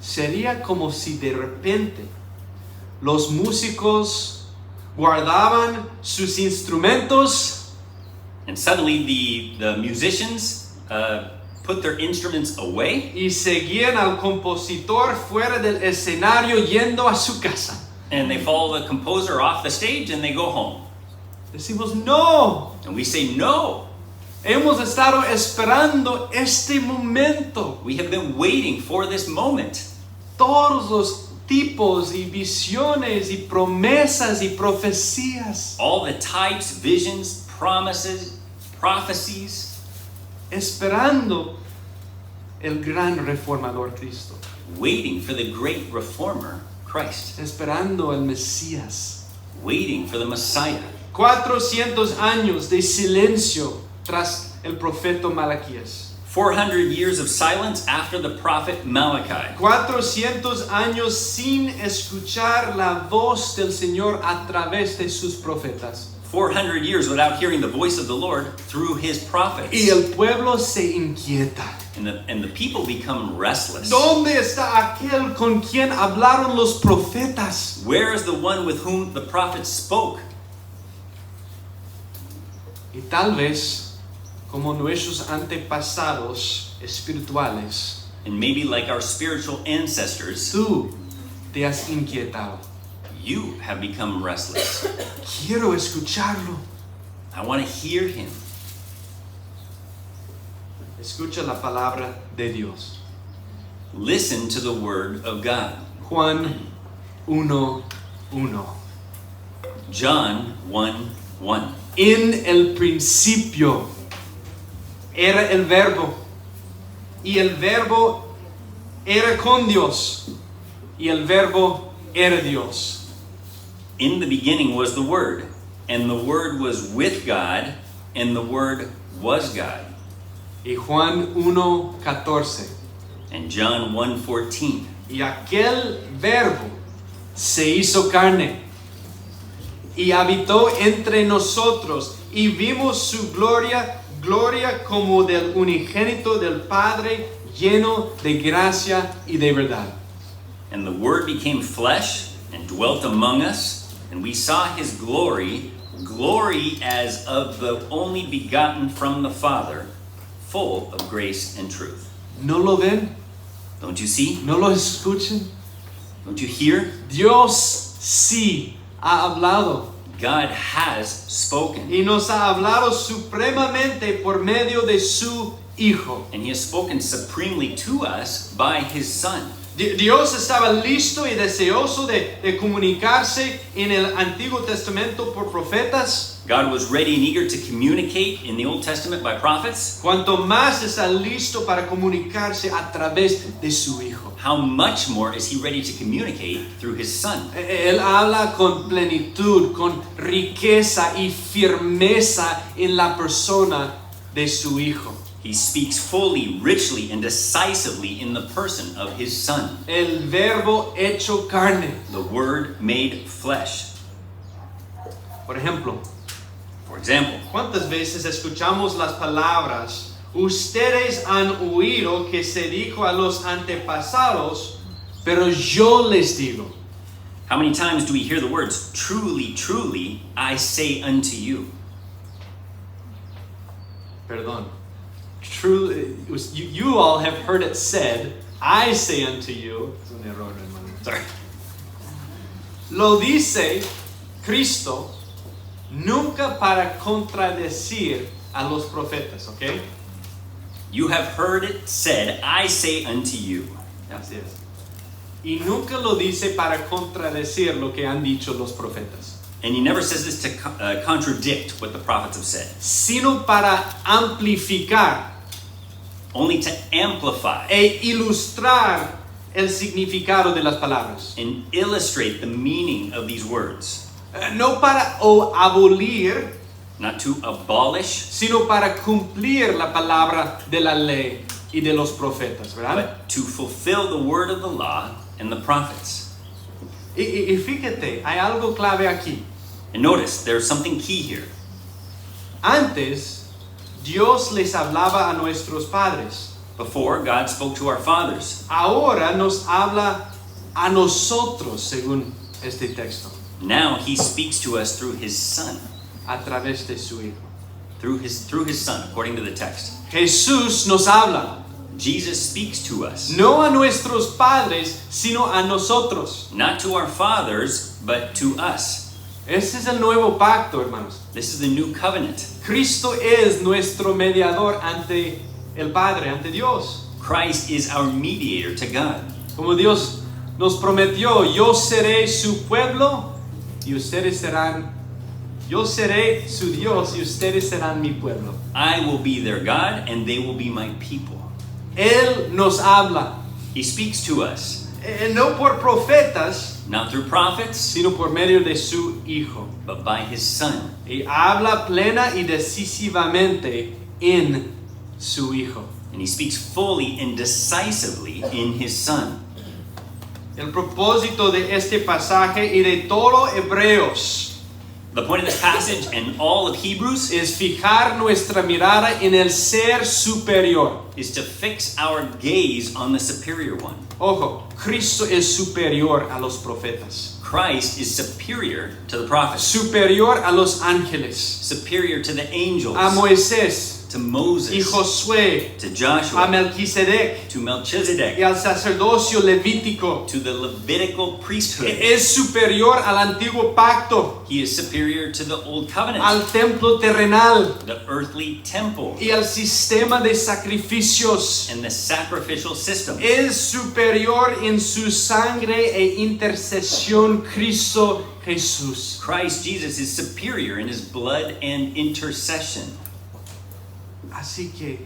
sería como si de repente los músicos guardaban sus instrumentos And suddenly the musicians put their instruments away, y seguían al compositor fuera del escenario yendo a su casa. and they follow the composer off the stage, and they go home. Decimos, no, And we say, no, hemos estado esperando este momento. we have been waiting for this moment. Todos los tipos y visiones y promesas y profecías, All the types, visions, promises, prophecies, esperando el gran reformador Cristo, waiting for the great reformer, Christ, esperando el Mesías. waiting for the Messiah. 400 años de silencio tras el profeta Malaquías. 400 years of silence after the prophet Malachi. 400 años sin escuchar la voz del Señor a través de sus profetas. 400 years without hearing the voice of the Lord through his prophets. Y el pueblo se inquieta. And the people become restless. ¿Dónde está aquel con quien hablaron los profetas? Where is the one with whom the prophets spoke? Y tal vez, como nuestros antepasados espirituales, And maybe like our spiritual ancestors, tú te has inquietado. you have become restless. Quiero escucharlo. I want to hear him. Escucha la palabra de Dios. Listen to the word of God. Juan 1:1. John 1:1. En el principio era el verbo, y el verbo era con Dios, y el verbo era Dios. In the beginning was the Word, and the Word was with God, and the Word was God. Y Juan 1:14. And John 1:14. Y aquel verbo se hizo carne y habitó entre nosotros, y vimos su gloria, gloria como del unigénito del Padre, lleno de gracia y de verdad. And the Word became flesh and dwelt among us, and we saw his glory, glory as of the only begotten from the Father, full of grace and truth. ¿No lo ven? Don't you see? ¿No lo escuchan? Don't you hear? Dios sí ha hablado, God has spoken, y nos ha hablado supremamente por medio de su Hijo. and he has spoken supremely to us by his Son. Dios estaba listo y deseoso de comunicarse en el Antiguo Testamento por profetas. God was ready and eager to communicate in the Old Testament by prophets. Cuanto más está listo para comunicarse a través de su Hijo. How much more is he ready to communicate through his Son? Él habla con plenitud, con riqueza y firmeza en la persona de su Hijo. He speaks fully, richly, and decisively in the person of his Son, el verbo hecho carne. the Word made flesh. Por ejemplo, For example, ¿cuántas veces escuchamos las palabras, ustedes han oído que se dijo a los antepasados, pero yo les digo? how many times do we hear the words, truly, truly, I say unto you? Perdón. Truly, you all have heard it said, I say unto you. Es un error, hermano. Sorry. Lo dice Cristo nunca para contradecir a los profetas, ¿ok? You have heard it said, I say unto you. Así es. Y nunca lo dice para contradecir lo que han dicho los profetas, And he never says this to contradict what the prophets have said, sino para amplificar only to amplify e ilustrar el significado de las palabras. and illustrate the meaning of these words. No para abolir, Not to abolish, sino para cumplir la palabra de la ley y de los profetas, ¿verdad? but to fulfill the word of the law and the prophets. Y fíjate, hay algo clave aquí. And notice, there's something key here. Antes, Dios les hablaba a nuestros padres. Before, God spoke to our fathers. Ahora nos habla a nosotros, según este texto, Now he speaks to us through his Son. a través de su Hijo. Through his Son, according to the text. Jesús nos habla, Jesus speaks to us. no a nuestros padres, sino a nosotros. Not to our fathers, but to us. Ese es el nuevo pacto, hermanos. This is the new covenant. Cristo es nuestro mediador ante el Padre, ante Dios. Christ is our mediator to God. Como Dios nos prometió, yo seré su pueblo y ustedes serán, yo seré su Dios y ustedes serán mi pueblo. I will be their God, and they will be my people. Él nos habla, He speaks to us, no por profetas, not through prophets, sino por medio de su Hijo. but by his Son. Y habla plena y decisivamente en su Hijo. And he speaks fully and decisively in his Son. El propósito de este pasaje y de todo Hebreos The point of this passage and all of Hebrews es fijar nuestra mirada en el ser superior. is to fix our gaze on the superior one. Ojo, Cristo es superior a los profetas, Christ is superior to the prophets, superior a los ángeles, superior to the angels, a Moisés to y Moses, Josué, to a Joshua, Melquisedec to y Melchizedek, al sacerdocio levítico. to the Levitical priesthood. Es superior al antiguo pacto, He is superior to the old covenant, al templo terrenal the earthly temple, y al sistema de sacrificios. and the sacrificial system. Es superior en su sangre e intercesión Cristo Jesús. Christ Jesus is superior in his blood and intercession. Así que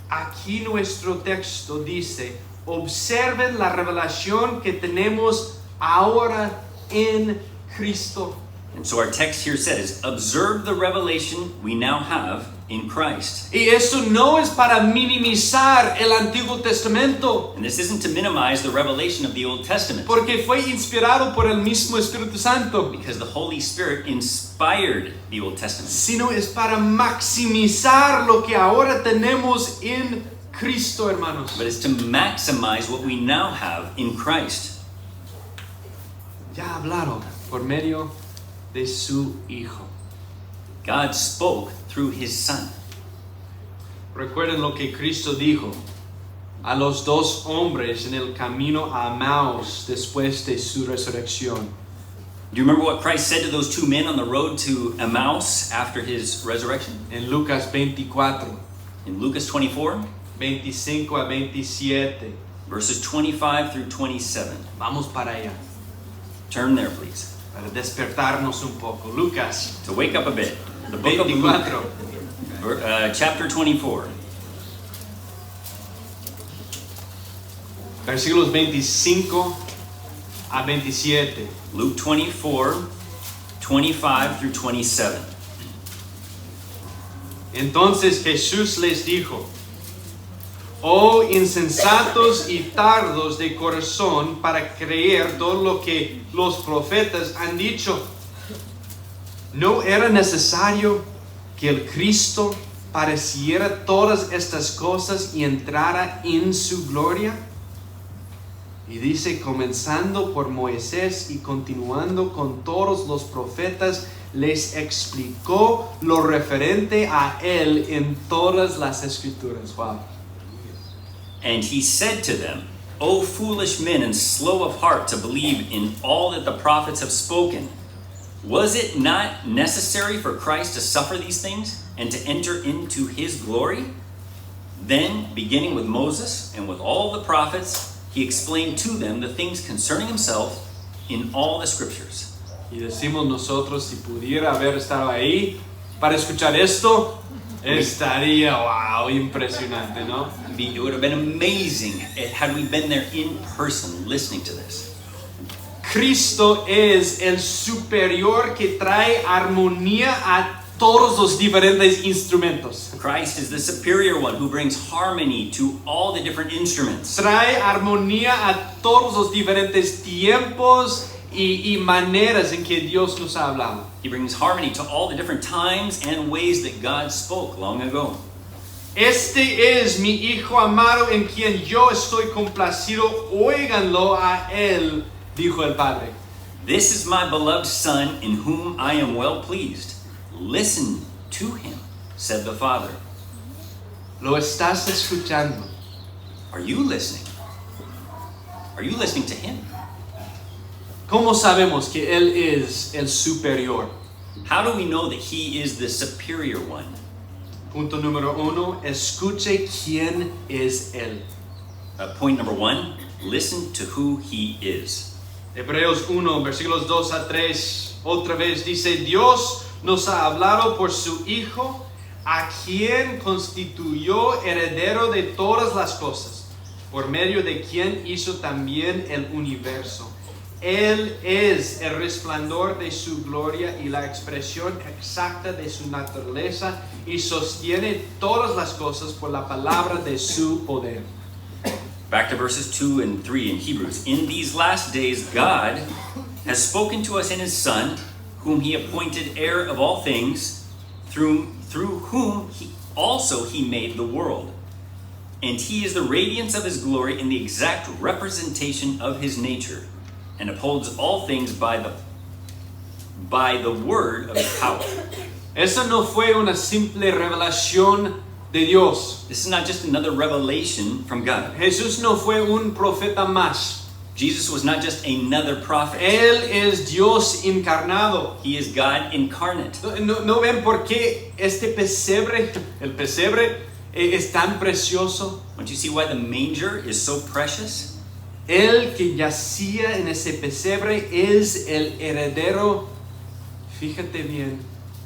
aquí nuestro texto dice, observen la revelación que tenemos ahora en Cristo. And so our text here says, observe the revelation we now have in Christ. Y esto no es para minimizar el Antiguo Testamento, And this isn't to minimize the revelation of the Old Testament, porque fue inspirado por el mismo Espíritu Santo, because the Holy Spirit inspired the Old Testament, sino es para maximizar lo que ahora tenemos en Cristo, hermanos. but it's to maximize what we now have in Christ. Ya hablaron por medio de su Hijo. God spoke through his Son. Recuerden lo que Cristo dijo a los dos hombres en el camino a Emmaus después de su resurrección. Do you remember what Christ said to those two men on the road to Emmaus after his resurrection? En Lucas 24, In Lucas 24, 25 a 27. verses 25 through 27. Vamos para allá, Turn there, please. para despertarnos un poco. Lucas To wake up a bit. The book of Luke, 24, chapter 24, versículos 25 a 27. Luke 24, 25 through 27. Entonces Jesús les dijo, Oh insensatos y tardos de corazón para creer todo lo que los profetas han dicho. ¿No era necesario que el Cristo padeciera todas estas cosas y entrara en su gloria? Y dice, comenzando por Moisés y continuando con todos los profetas, les explicó lo referente a él en todas las escrituras. Wow. And he said to them, O foolish men and slow of heart to believe in all that the prophets have spoken. Was it not necessary for Christ to suffer these things and to enter into his glory? Then, beginning with Moses and with all the prophets, he explained to them the things concerning himself in all the scriptures. Y decimos nosotros, si pudiera haber estado ahí para escuchar esto, estaría, wow, impresionante, ¿no? It would have been amazing had we been there in person listening to this. Cristo es el superior que trae armonía a todos los diferentes instrumentos. Christ is the superior one who brings harmony to all the different instruments. Trae armonía a todos los diferentes tiempos y maneras en que Dios nos ha hablado. He brings harmony to all the different times and ways that God spoke long ago. Este es mi Hijo amado en quien yo estoy complacido, óiganlo a él, dijo el Padre. This is my beloved Son in whom I am well pleased. Listen to him, said the Father. ¿Lo estás escuchando? Are you listening? Are you listening to him? ¿Cómo sabemos que él es el superior? How do we know that he is the superior one? Punto número 1, escuche quién es él. Point number 1, listen to who he is. Hebreos 1, versículos 2 a 3, otra vez dice, Dios nos ha hablado por su Hijo, a quien constituyó heredero de todas las cosas, por medio de quien hizo también el universo. Él es el resplandor de su gloria y la expresión exacta de su naturaleza y sostiene todas las cosas por la palabra de su poder. Back to verses 2 and 3 in Hebrews. In these last days, God has spoken to us in his Son, whom he appointed heir of all things, through whom he made the world. And he is the radiance of his glory and the exact representation of his nature, and upholds all things by the word of his power. Esa no fue una simple revelación de Dios. This is not just another revelation from God. Jesús no fue un profeta más. Jesus was not just another prophet. Él es Dios encarnado. He is God incarnate. ¿No ven por qué este pesebre, el pesebre, es tan precioso? Don't you see why the manger is so precious? El que yacía en ese pesebre es el heredero, fíjate bien,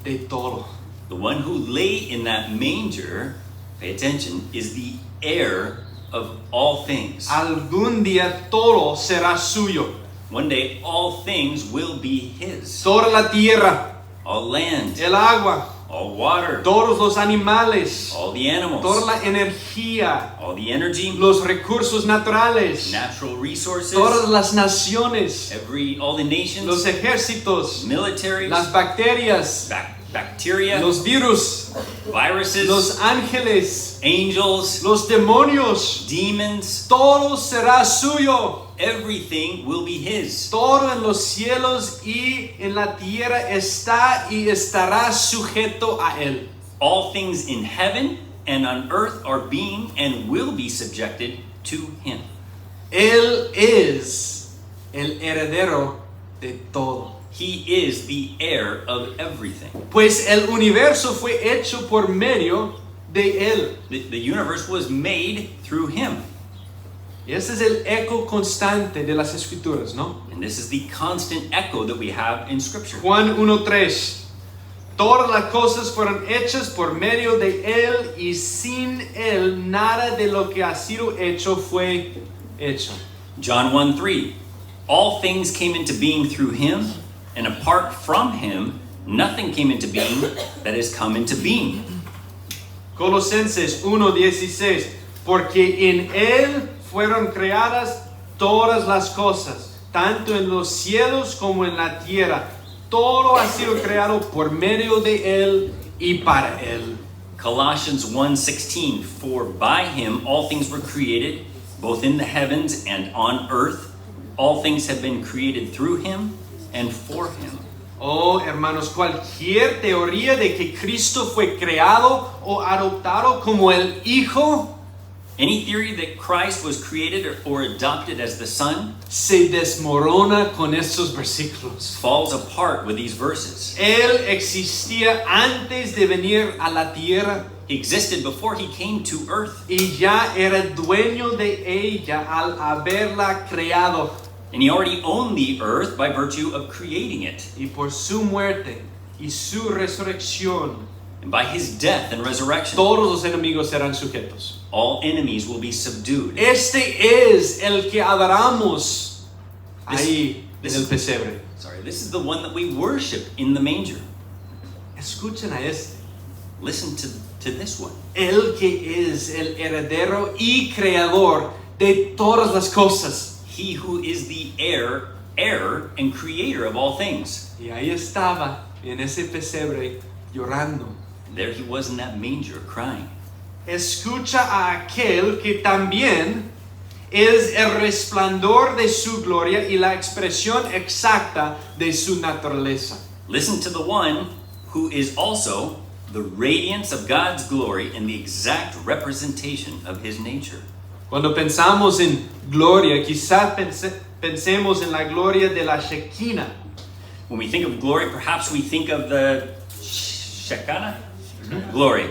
de todo. The one who lay in that manger, pay attention, is the heir of all things. Algún día todo será suyo. One day all things will be his. Toda la tierra, All land, el agua, all water, todos los animales, all the animals, toda la energía, all the energy, los recursos naturales, natural resources, todas las naciones, all the nations, los ejércitos, militaries, las bacterias, bacteria, los virus, viruses, los ángeles, angels, los demonios, demons, todo será suyo. everything will be his. Todo en los cielos y en la tierra está y estará sujeto a él. All things in heaven and on earth are being and will be subjected to him. Él es el heredero de todo. He is the heir of everything. Pues el universo fue hecho por medio de él. The universe was made through him. Y ese es el eco constante de las escrituras, ¿no? And this is the constant echo that we have in Scripture. Juan 1:3. Todas las cosas fueron hechas por medio de él y sin él nada de lo que ha sido hecho fue hecho. John 1:3. All things came into being through him, and apart from him, nothing came into being that has come into being. Colosenses 1:16. porque en Él fueron creadas todas las cosas, tanto en los cielos como en la tierra. Todo ha sido creado por medio de Él y para Él. Colossians 1:16, for by him all things were created, both in the heavens and on earth. All things have been created through him and for him. Oh, hermanos, cualquier teoría de que Cristo fue creado o adoptado como el Hijo Any theory that Christ was created or adopted as the Son se desmorona con estos versículos. falls apart with these verses. Él existía antes de venir a la tierra He existed before he came to earth, y ya era dueño de ella al haberla creado. and he already owned the earth by virtue of creating it. Y por su muerte y su resurrección, And by his death and resurrection, todos los enemigos serán sujetos. all enemies will be subdued. Este es el que adoramos ahí This en el is- pesebre. This is the one that we worship in the manger. Escuchen a este. Listen to this one. El que es el heredero y creador de todas las cosas. He who is the heir and creator of all things. Y ahí estaba en ese pesebre llorando. There he was in that manger crying. Escucha a aquel que también es el resplandor de su gloria y la expresión exacta de su naturaleza. Listen to the one who is also the radiance of God's glory and the exact representation of his nature. Cuando pensamos en gloria, quizás pensemos en la gloria de la Shekinah. When we think of glory, perhaps we think of the Shekinah glory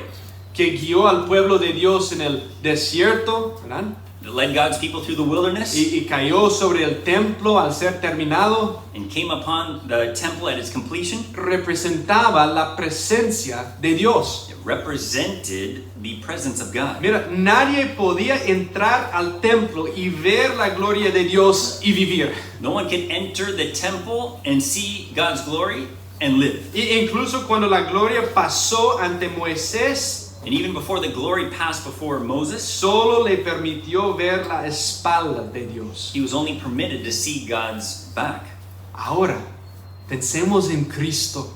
Que guió al pueblo de Dios en el desierto, ¿verdad? that led God's people through the wilderness Y cayó sobre el templo al ser terminado. and came upon the temple at its completion. Representaba la presencia de Dios. It represented the presence of God. Mira, nadie podía entrar al templo y ver la gloria de Dios y vivir. No one can enter the temple and see God's glory and live. Y incluso cuando la gloria pasó ante Moisés, And even before the glory passed before Moses, solo le permitió ver la espalda de Dios. he was only permitted to see God's back. Ahora, pensemos en Cristo,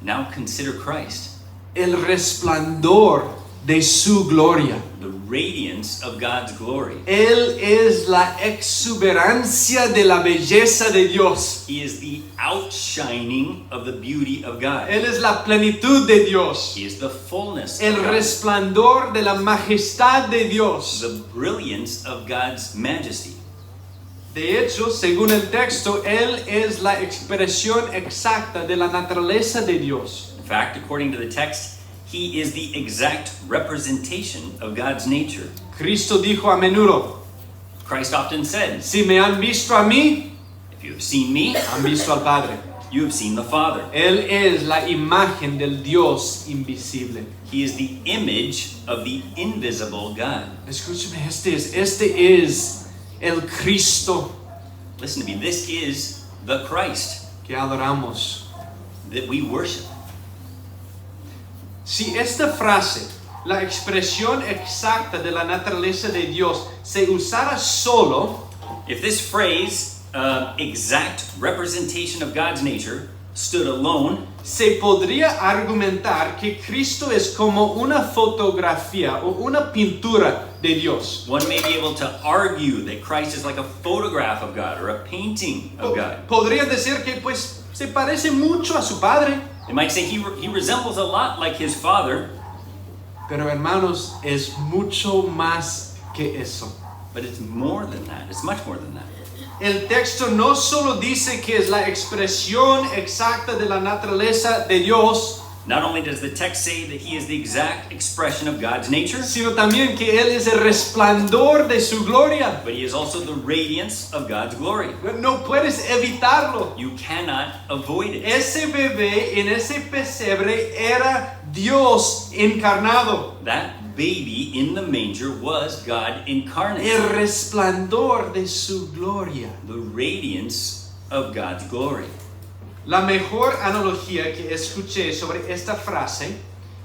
Now consider Christ, el resplandor de su gloria. the radiance of God's glory. Él es la exuberancia de la belleza de Dios. He is the outshining of the beauty of God. Él es la plenitud de Dios. He is the fullness El of God, resplandor de la majestad de Dios. the brilliance of God's majesty. De hecho, según el texto, Él es la expresión exacta de la naturaleza de Dios. In fact, according to the text, he is the exact representation of God's nature. Cristo dijo a menudo, Christ often said, si me han visto a mí, if you have seen me, han visto al Padre. you have seen the Father. Él es la imagen del Dios invisible. He is the image of the invisible God. Escúchame, este es el Cristo Listen to me, this is the Christ que adoramos. that we worship. Si esta frase, la expresión exacta de la naturaleza de Dios, se usara solo, If this phrase, exact representation of God's nature, stood alone, se podría argumentar que Cristo es como una fotografía o una pintura de Dios. one may be able to argue that Christ is like a photograph of God or a painting of God. Podría decir que pues se parece mucho a su Padre, They might say he resembles a lot like his Father, pero hermanos, es mucho más que eso. but it's more than that. It's much more than that. El texto no solo dice que es la expresión exacta de la naturaleza de Dios, Not only does the text say that he is the exact expression of God's nature, sino también que Él es el resplandor de su gloria. but he is also the radiance of God's glory. No puedes evitarlo. You cannot avoid it. Ese bebé en ese pesebre era Dios encarnado. That baby in the manger was God incarnate. El resplandor de su gloria. The radiance of God's glory. La mejor analogía que escuché sobre esta frase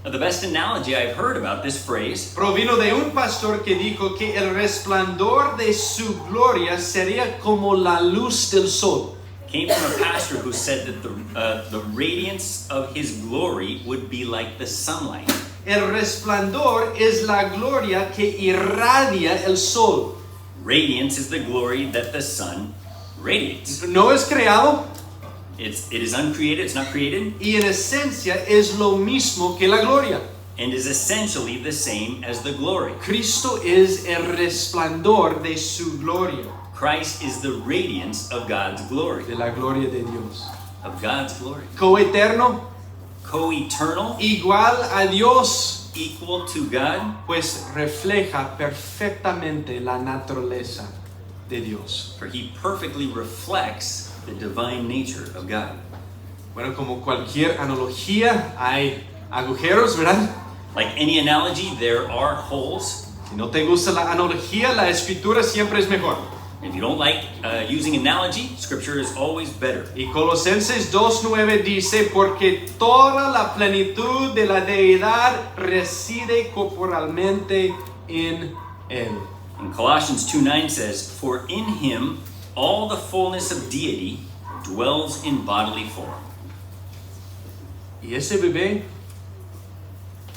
Now, the best analogy I've heard about this phrase provino de un pastor que dijo que el resplandor de su gloria sería como la luz del sol. came from a pastor who said that the radiance of his glory would be like the sunlight. El resplandor es la gloria que irradia el sol. Radiance is the glory that the sun radiates. No es creado It is uncreated, it's not created, y en esencia es lo mismo que la gloria. and is essentially the same as the glory. Cristo es el resplandor de su gloria, Christ is the radiance of God's glory. de la gloria de Dios. Of God's glory. Coeterno, Co-eternal, igual a Dios, equal to God, pues refleja perfectamente la naturaleza de Dios. for he perfectly reflects the divine nature of God. Bueno, como cualquier analogía, hay agujeros, ¿verdad? Like any analogy, there are holes. Si no te gusta la analogía, la escritura siempre es mejor. If you don't like using analogy, scripture is always better. Y Colosenses 2:9 dice, porque toda la plenitud de la deidad reside corporalmente en Él. And Colossians 2:9 says, for in him all the fullness of deity dwells in bodily form. Y ese bebé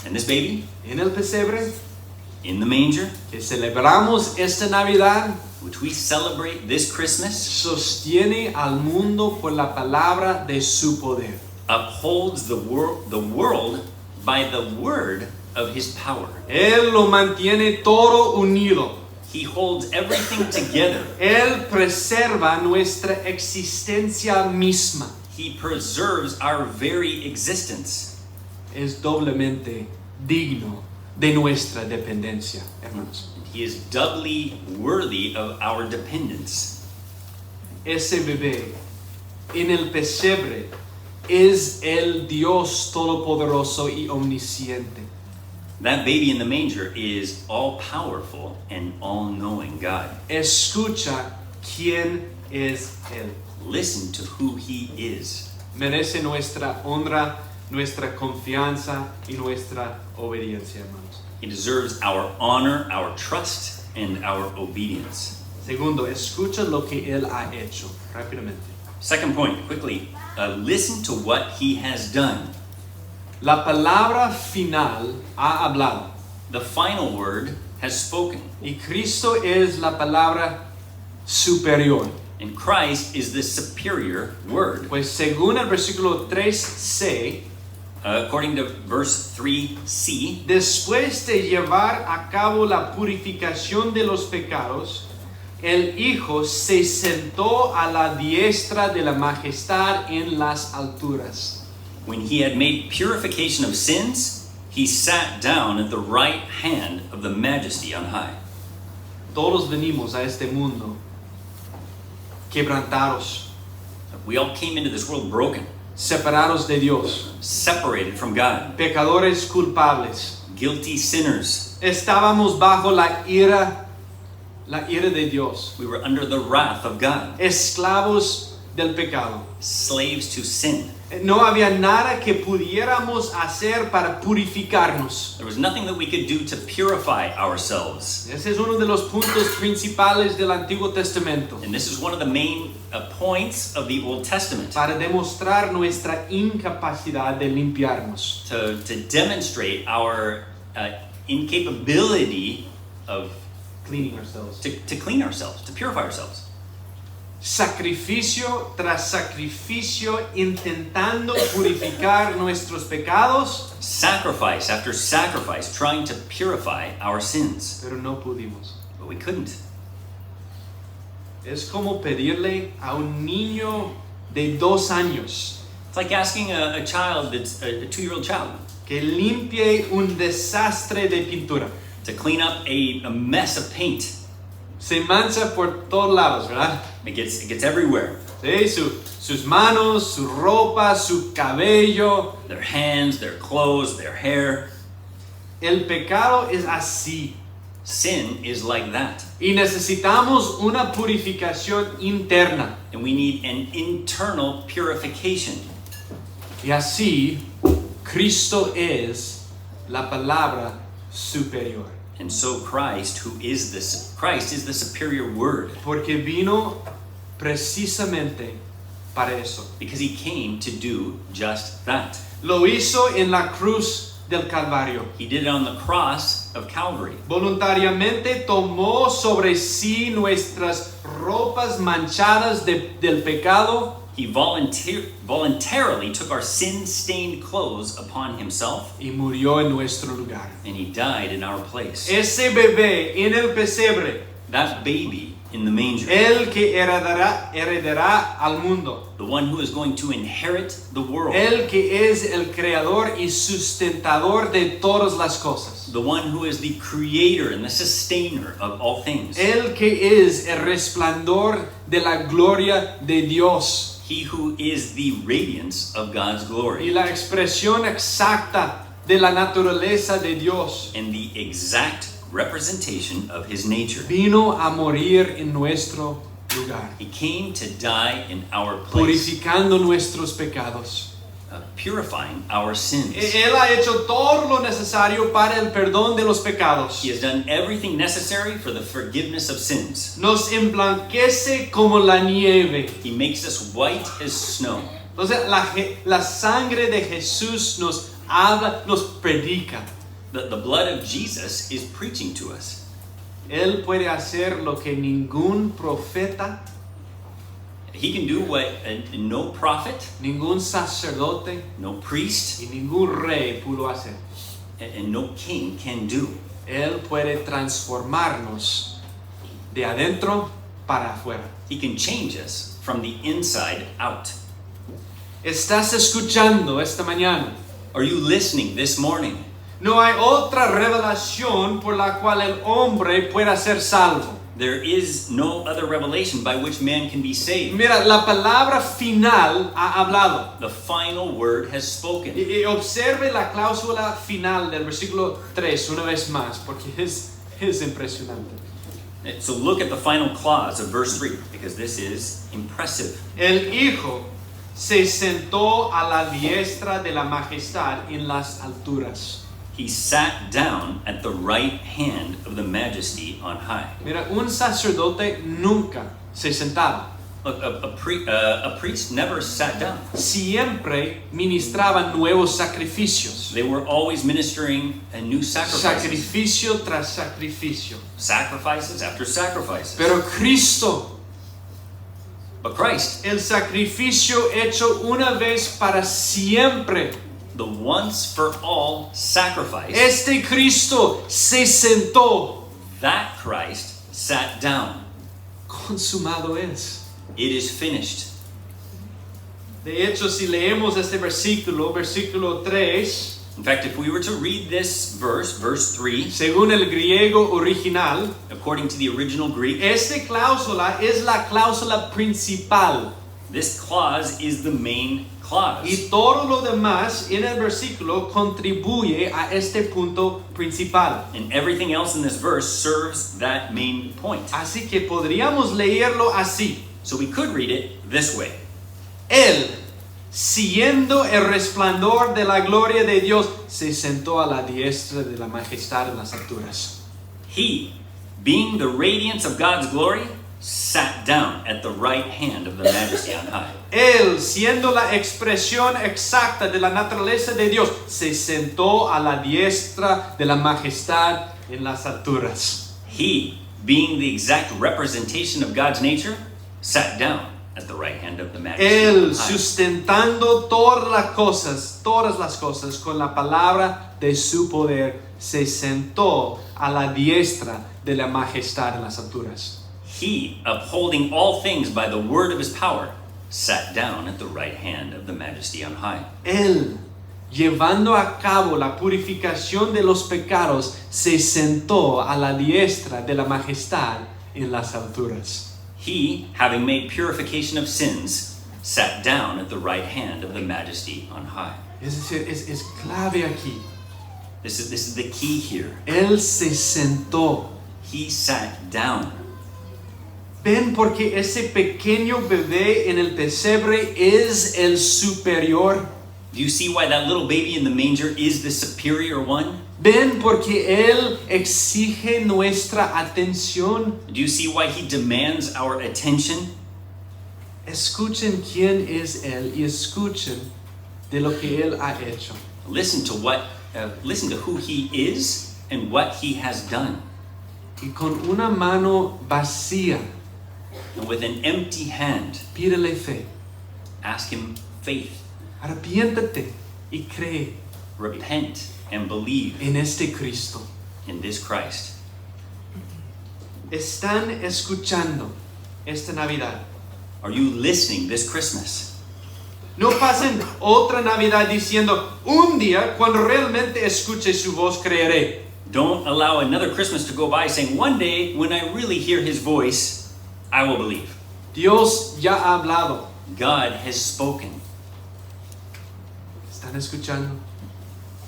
And this baby, en el pesebre, in the manger, que celebramos esta Navidad, which we celebrate this Christmas, sostiene al mundo por la palabra de su poder. upholds the world by the word of his power. Él lo mantiene todo unido. He holds everything together. Él preserva nuestra existencia misma. He preserves our very existence. Es doblemente digno de nuestra dependencia, hermanos. He is doubly worthy of our dependence. Ese bebé en el pesebre es el Dios todopoderoso y omnisciente. That baby in the manger is all-powerful and all-knowing God. Escucha quién es Él. Listen to who he is. Merece nuestra honra, nuestra confianza y nuestra obediencia, hermanos. He deserves our honor, our trust, and our obedience. Segundo, escucha lo que Él ha hecho. Rápidamente. Second point, quickly, listen to what he has done. La palabra final ha hablado. The final word has spoken, Y Cristo es la palabra superior. and Christ is the superior word. Pues según el versículo 3c, According to verse 3c, después de llevar a cabo la purificación de los pecados, el Hijo se sentó a la diestra de la majestad en las alturas. when he had made purification of sins, he sat down at the right hand of the majesty on high. Todos venimos a este mundo quebrantados, We all came into this world broken, separados de Dios, separated from God, pecadores culpables. guilty sinners. Estábamos bajo la ira de Dios, We were under the wrath of God, esclavos del pecado. slaves to sin. No había nada que pudiéramos hacer para purificarnos. There was nothing that we could do to purify ourselves. Ese es uno de los puntos principales del Antiguo Testamento, And this is one of the main points of the Old Testament, para demostrar nuestra incapacidad de limpiarnos. to demonstrate our incapability of Cleaning ourselves. to clean ourselves, to purify ourselves. Sacrificio tras sacrificio intentando purificar nuestros pecados, Sacrifice after sacrifice, trying to purify our sins. pero no pudimos. But we couldn't. Es como pedirle a un niño de 2 años It's like asking a child that's a 2-year-old child que limpie un desastre de pintura. to clean up a mess of paint. Se mancha por todos lados, ¿verdad? It gets everywhere. Sí, sus manos, su ropa, su cabello. Their hands, their clothes, their hair. El pecado es así. Sin is like that. Y necesitamos una purificación interna. And we need an internal purification. Y así, Cristo es la palabra superior. And so Christ is the superior word, Porque vino precisamente para eso. because he came to do just that. Lo hizo en la cruz del Calvario. He did it on the cross of Calvary. Voluntariamente tomó sobre sí nuestras ropas manchadas del pecado He voluntarily took our sin-stained clothes upon himself, y murió en nuestro lugar. and he died in our place. Ese bebé en el pesebre, That baby in the manger, el que heredará al mundo, the one who is going to inherit the world, el que es el creador y sustentador de todas las cosas, the one who is the creator and the sustainer of all things, el que es el resplandor de la gloria de Dios he who is the radiance of God's y glory, la expresión exacta de la naturaleza de Dios, and the exact representation of his nature. vino a morir en nuestro lugar, He came to die in our place, purificando nuestros pecados. purifying our sins. Él ha hecho todo lo necesario para el perdón de los pecados. He has done everything necessary for the forgiveness of sins. Nos emblanquece como la nieve. He makes us white as snow. Entonces la sangre de Jesús nos habla, nos predica. The blood of Jesus is preaching to us. Él puede hacer lo que ningún profeta, He can do what no prophet, ningún sacerdote no priest, y ningún rey pudo hacer. and no king can do. Él puede transformarnos de adentro para afuera. He can change us from the inside out. ¿Estás escuchando esta mañana? Are you listening this morning? No hay otra revelación por la cual el hombre pueda ser salvo. There is no other revelation by which man can be saved. Mira, la palabra final ha hablado. The final word has spoken. Y observe la cláusula final del versículo 3 una vez más, porque es impresionante. So look at the final clause of verse 3, because this is impressive. El Hijo se sentó a la diestra de la majestad en las alturas. He sat down at the right hand of the majesty on high. Mira, un sacerdote nunca se sentaba. Look, a priest never sat down. Siempre ministraba nuevos sacrificios. They were always ministering a new sacrifices. Sacrificio tras sacrificio. Sacrifices after sacrifices. Pero Cristo, But Christ, el sacrificio hecho una vez para siempre, the once for all sacrifice, este Cristo se sentó. that Christ sat down. Consumado es. It is finished. De hecho, si leemos este versículo 3, In fact, if we were to read this verse 3, según el griego original, according to the original Greek, esta cláusula es la cláusula principal. this clause is the main clause. Y todo lo demás en el versículo contribuye a este punto principal. And everything else in this verse serves that main point. Así que podríamos leerlo así. So we could read it this way. Él, siendo el resplandor de la gloria de Dios, se sentó a la diestra de la majestad en las alturas. He, being the radiance of God's glory, sat down at the right hand of the majesty on high. Él, siendo la expresión exacta de la naturaleza de Dios, se sentó a la diestra de la majestad en las alturas. He, being the exact representation of God's nature, sat down at the right hand of the majesty Él, on high. sustentando todas las cosas con la palabra de su poder, se sentó a la diestra de la majestad en las alturas. He, upholding all things by the word of his power, sat down at the right hand of the majesty on high. Él, llevando a cabo la purificación de los pecados, se sentó a la diestra de la majestad en las alturas. He, having made purification of sins, sat down at the right hand of the majesty on high. Es decir, es clave aquí. This is the key here. Él se sentó. He sat down. Ven, porque ese pequeño bebé en el pesebre es el superior. Do you see why that little baby in the manger is the superior one? ¿Ven porque Él exige nuestra atención? Do you see why he demands our attention? Escuchen quién es Él y escuchen de lo que Él ha hecho. Listen to who he is and what he has done. Y con una mano vacía, And with an empty hand, pídele fe. ask him faith. Arrepiéntate y cree Repent and believe en este Cristo. in this Christ. ¿Están escuchando esta Navidad? Are you listening this Christmas? No pasen otra Navidad diciendo, un día cuando realmente escuche su voz creeré. Don't allow another Christmas to go by saying, one day when I really hear his voice, I will believe. Dios ya ha hablado. God has spoken. ¿Están escuchando?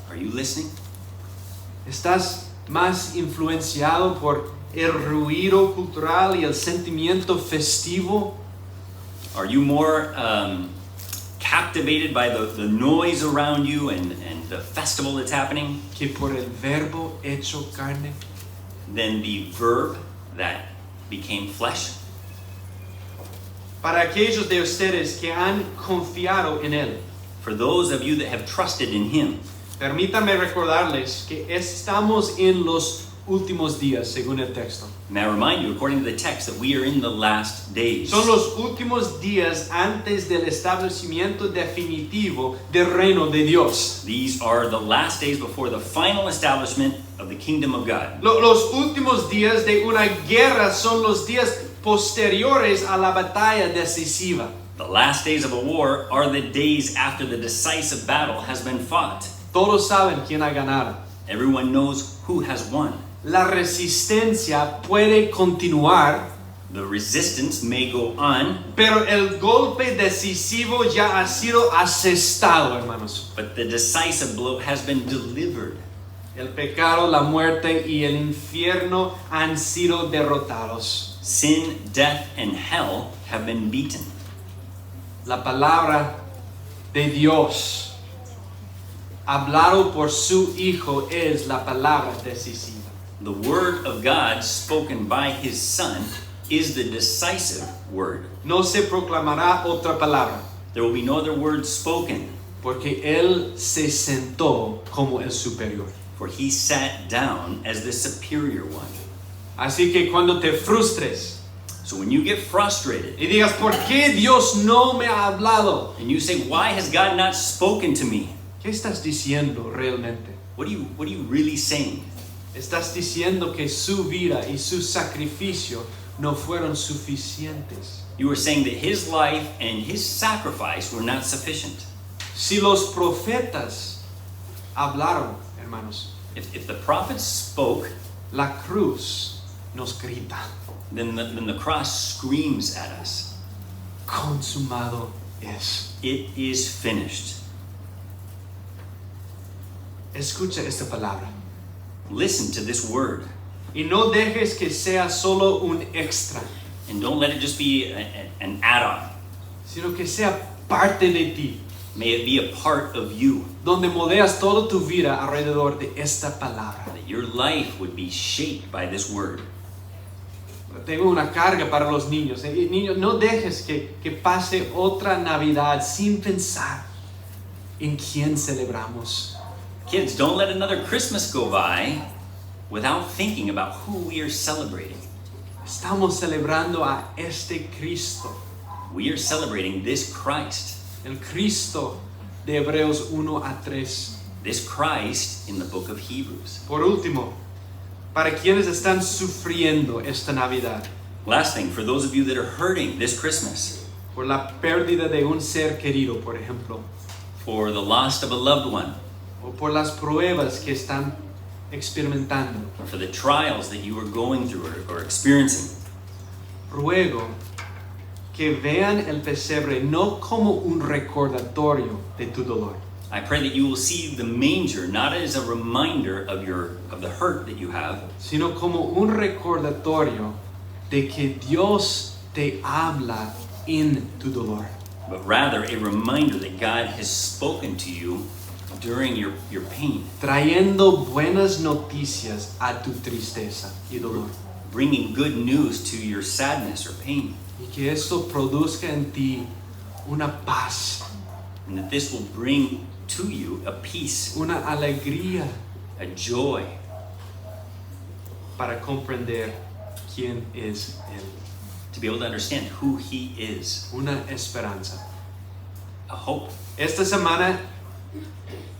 Are you listening? ¿Estás más influenciado por el ruido cultural y el sentimiento festivo? Are you more captivated by the noise around you and the festival that's happening Que por el verbo hecho carne. than the verb that became flesh? Para aquellos de ustedes que han confiado en Él, For those of you that have trusted in him, permítanme recordarles que estamos en los últimos días, según el texto. may I remind you, according to the text, that we are in the last days. Son los últimos días antes del establecimiento definitivo del reino de Dios. These are the last days before the final establishment of the kingdom of God. Los últimos días de una guerra son los días posteriores a la batalla decisiva. The last days of a war are the days after the decisive battle has been fought. Todos saben quién ha ganado. Everyone knows who has won. La resistencia puede continuar, The resistance may go on, pero el golpe decisivo ya ha sido asestado, hermanos. but the decisive blow has been delivered. El pecado, la muerte y el infierno han sido derrotados. Sin, death, and hell have been beaten. La palabra de Dios, hablado por su Hijo, es la palabra decisiva. The word of God spoken by his Son is the decisive word. No se proclamará otra palabra, There will be no other word spoken, porque Él se sentó como el superior. for he sat down as the superior one. Así que cuando te frustres So when you get frustrated y digas, ¿por qué Dios no me ha hablado? and you say, why has God not spoken to me? ¿Qué estás diciendo realmente? What are you really saying? Estás diciendo que su vida y su sacrificio no fueron suficientes. You are saying that his life and his sacrifice were not sufficient. Si los profetas hablaron, hermanos, If the prophets spoke, la cruz nos grita, then the cross screams at us. consumado es. It is finished. Escucha esta palabra Listen to this word, y no dejes que sea solo un extra, and don't let it just be an add-on. sino que sea parte de ti, May it be a part of you, donde modeas toda tu vida alrededor de esta palabra. that your life would be shaped by this word. Tengo una carga para los niños. Niños, no dejes que pase otra Navidad sin pensar en quién celebramos. Kids, don't let another Christmas go by without thinking about who we are celebrating. Estamos celebrando a este Cristo, We are celebrating this Christ, el Cristo de Hebreos 1-3. this Christ in the book of Hebrews. Por último, para quienes están sufriendo esta Navidad, Last thing, for those of you that are hurting this Christmas, por la pérdida de un ser querido, por ejemplo, for the loss of a loved one, o por las pruebas que están experimentando, or for the trials that you are going through or experiencing, ruego que vean el pesebre no como un recordatorio de tu dolor, I pray that you will see the manger not as a reminder of the hurt that you have, sino como un recordatorio de que Dios te habla en tu dolor. but rather a reminder that God has spoken to you during your pain, trayendo buenas noticias a tu tristeza y dolor. bringing good news to your sadness or pain, Y que esto produzca en ti una paz, and that this will bring to you a peace, una alegría a joy, para comprender quién es Él. to be able to understand who He is, Una esperanza. a hope. Esta semana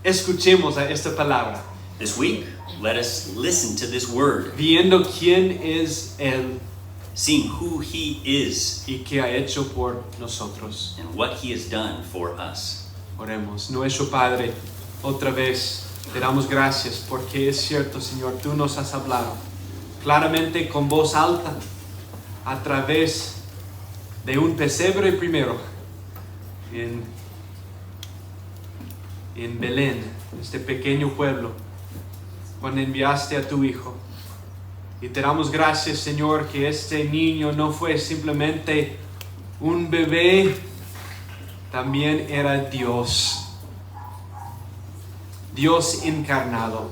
escuchemos a esta palabra, This week, let us listen to this word, viendo quién es Él seeing who He is y qué ha hecho por nosotros. and what He has done for us. Oremos. Nuestro Padre, otra vez te damos gracias porque es cierto, Señor, tú nos has hablado claramente con voz alta a través de un pesebre primero en Belén, este pequeño pueblo, cuando enviaste a tu Hijo. Y te damos gracias, Señor, que este niño no fue simplemente un bebé, también era Dios. Dios encarnado.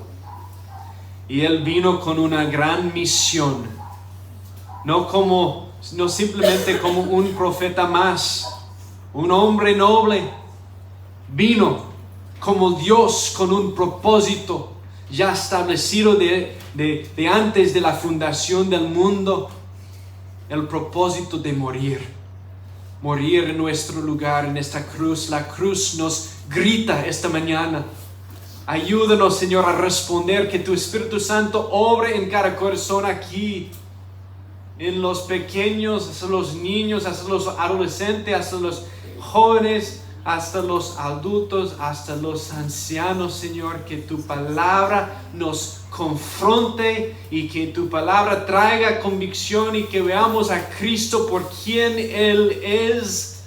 Y Él vino con una gran misión. No simplemente como un profeta más, un hombre noble. Vino como Dios con un propósito ya establecido de antes de la fundación del mundo, el propósito de morir en nuestro lugar, en esta cruz. La cruz nos grita esta mañana. Ayúdanos, Señor, a responder, que tu Espíritu Santo obre en cada corazón aquí, en los pequeños, hasta los niños, hasta los adolescentes, hasta los jóvenes, hasta los adultos, hasta los ancianos, Señor. Que tu palabra nos confronte y que tu palabra traiga convicción y que veamos a Cristo por quien Él es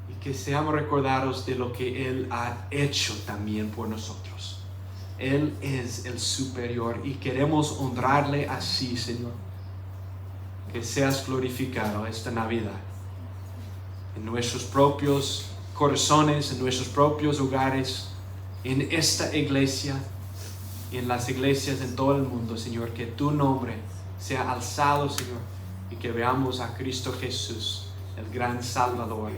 y que seamos recordados de lo que Él ha hecho también por nosotros. Él es el superior y queremos honrarle así, Señor. Que seas glorificado esta Navidad en nuestros propios corazones, en nuestros propios hogares, en esta iglesia y en las iglesias en todo el mundo, Señor. Que tu nombre sea alzado, Señor, y que veamos a Cristo Jesús, el gran Salvador,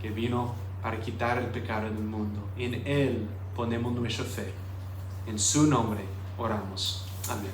que vino para quitar el pecado del mundo. En Él ponemos nuestra fe. En su nombre oramos. Amén.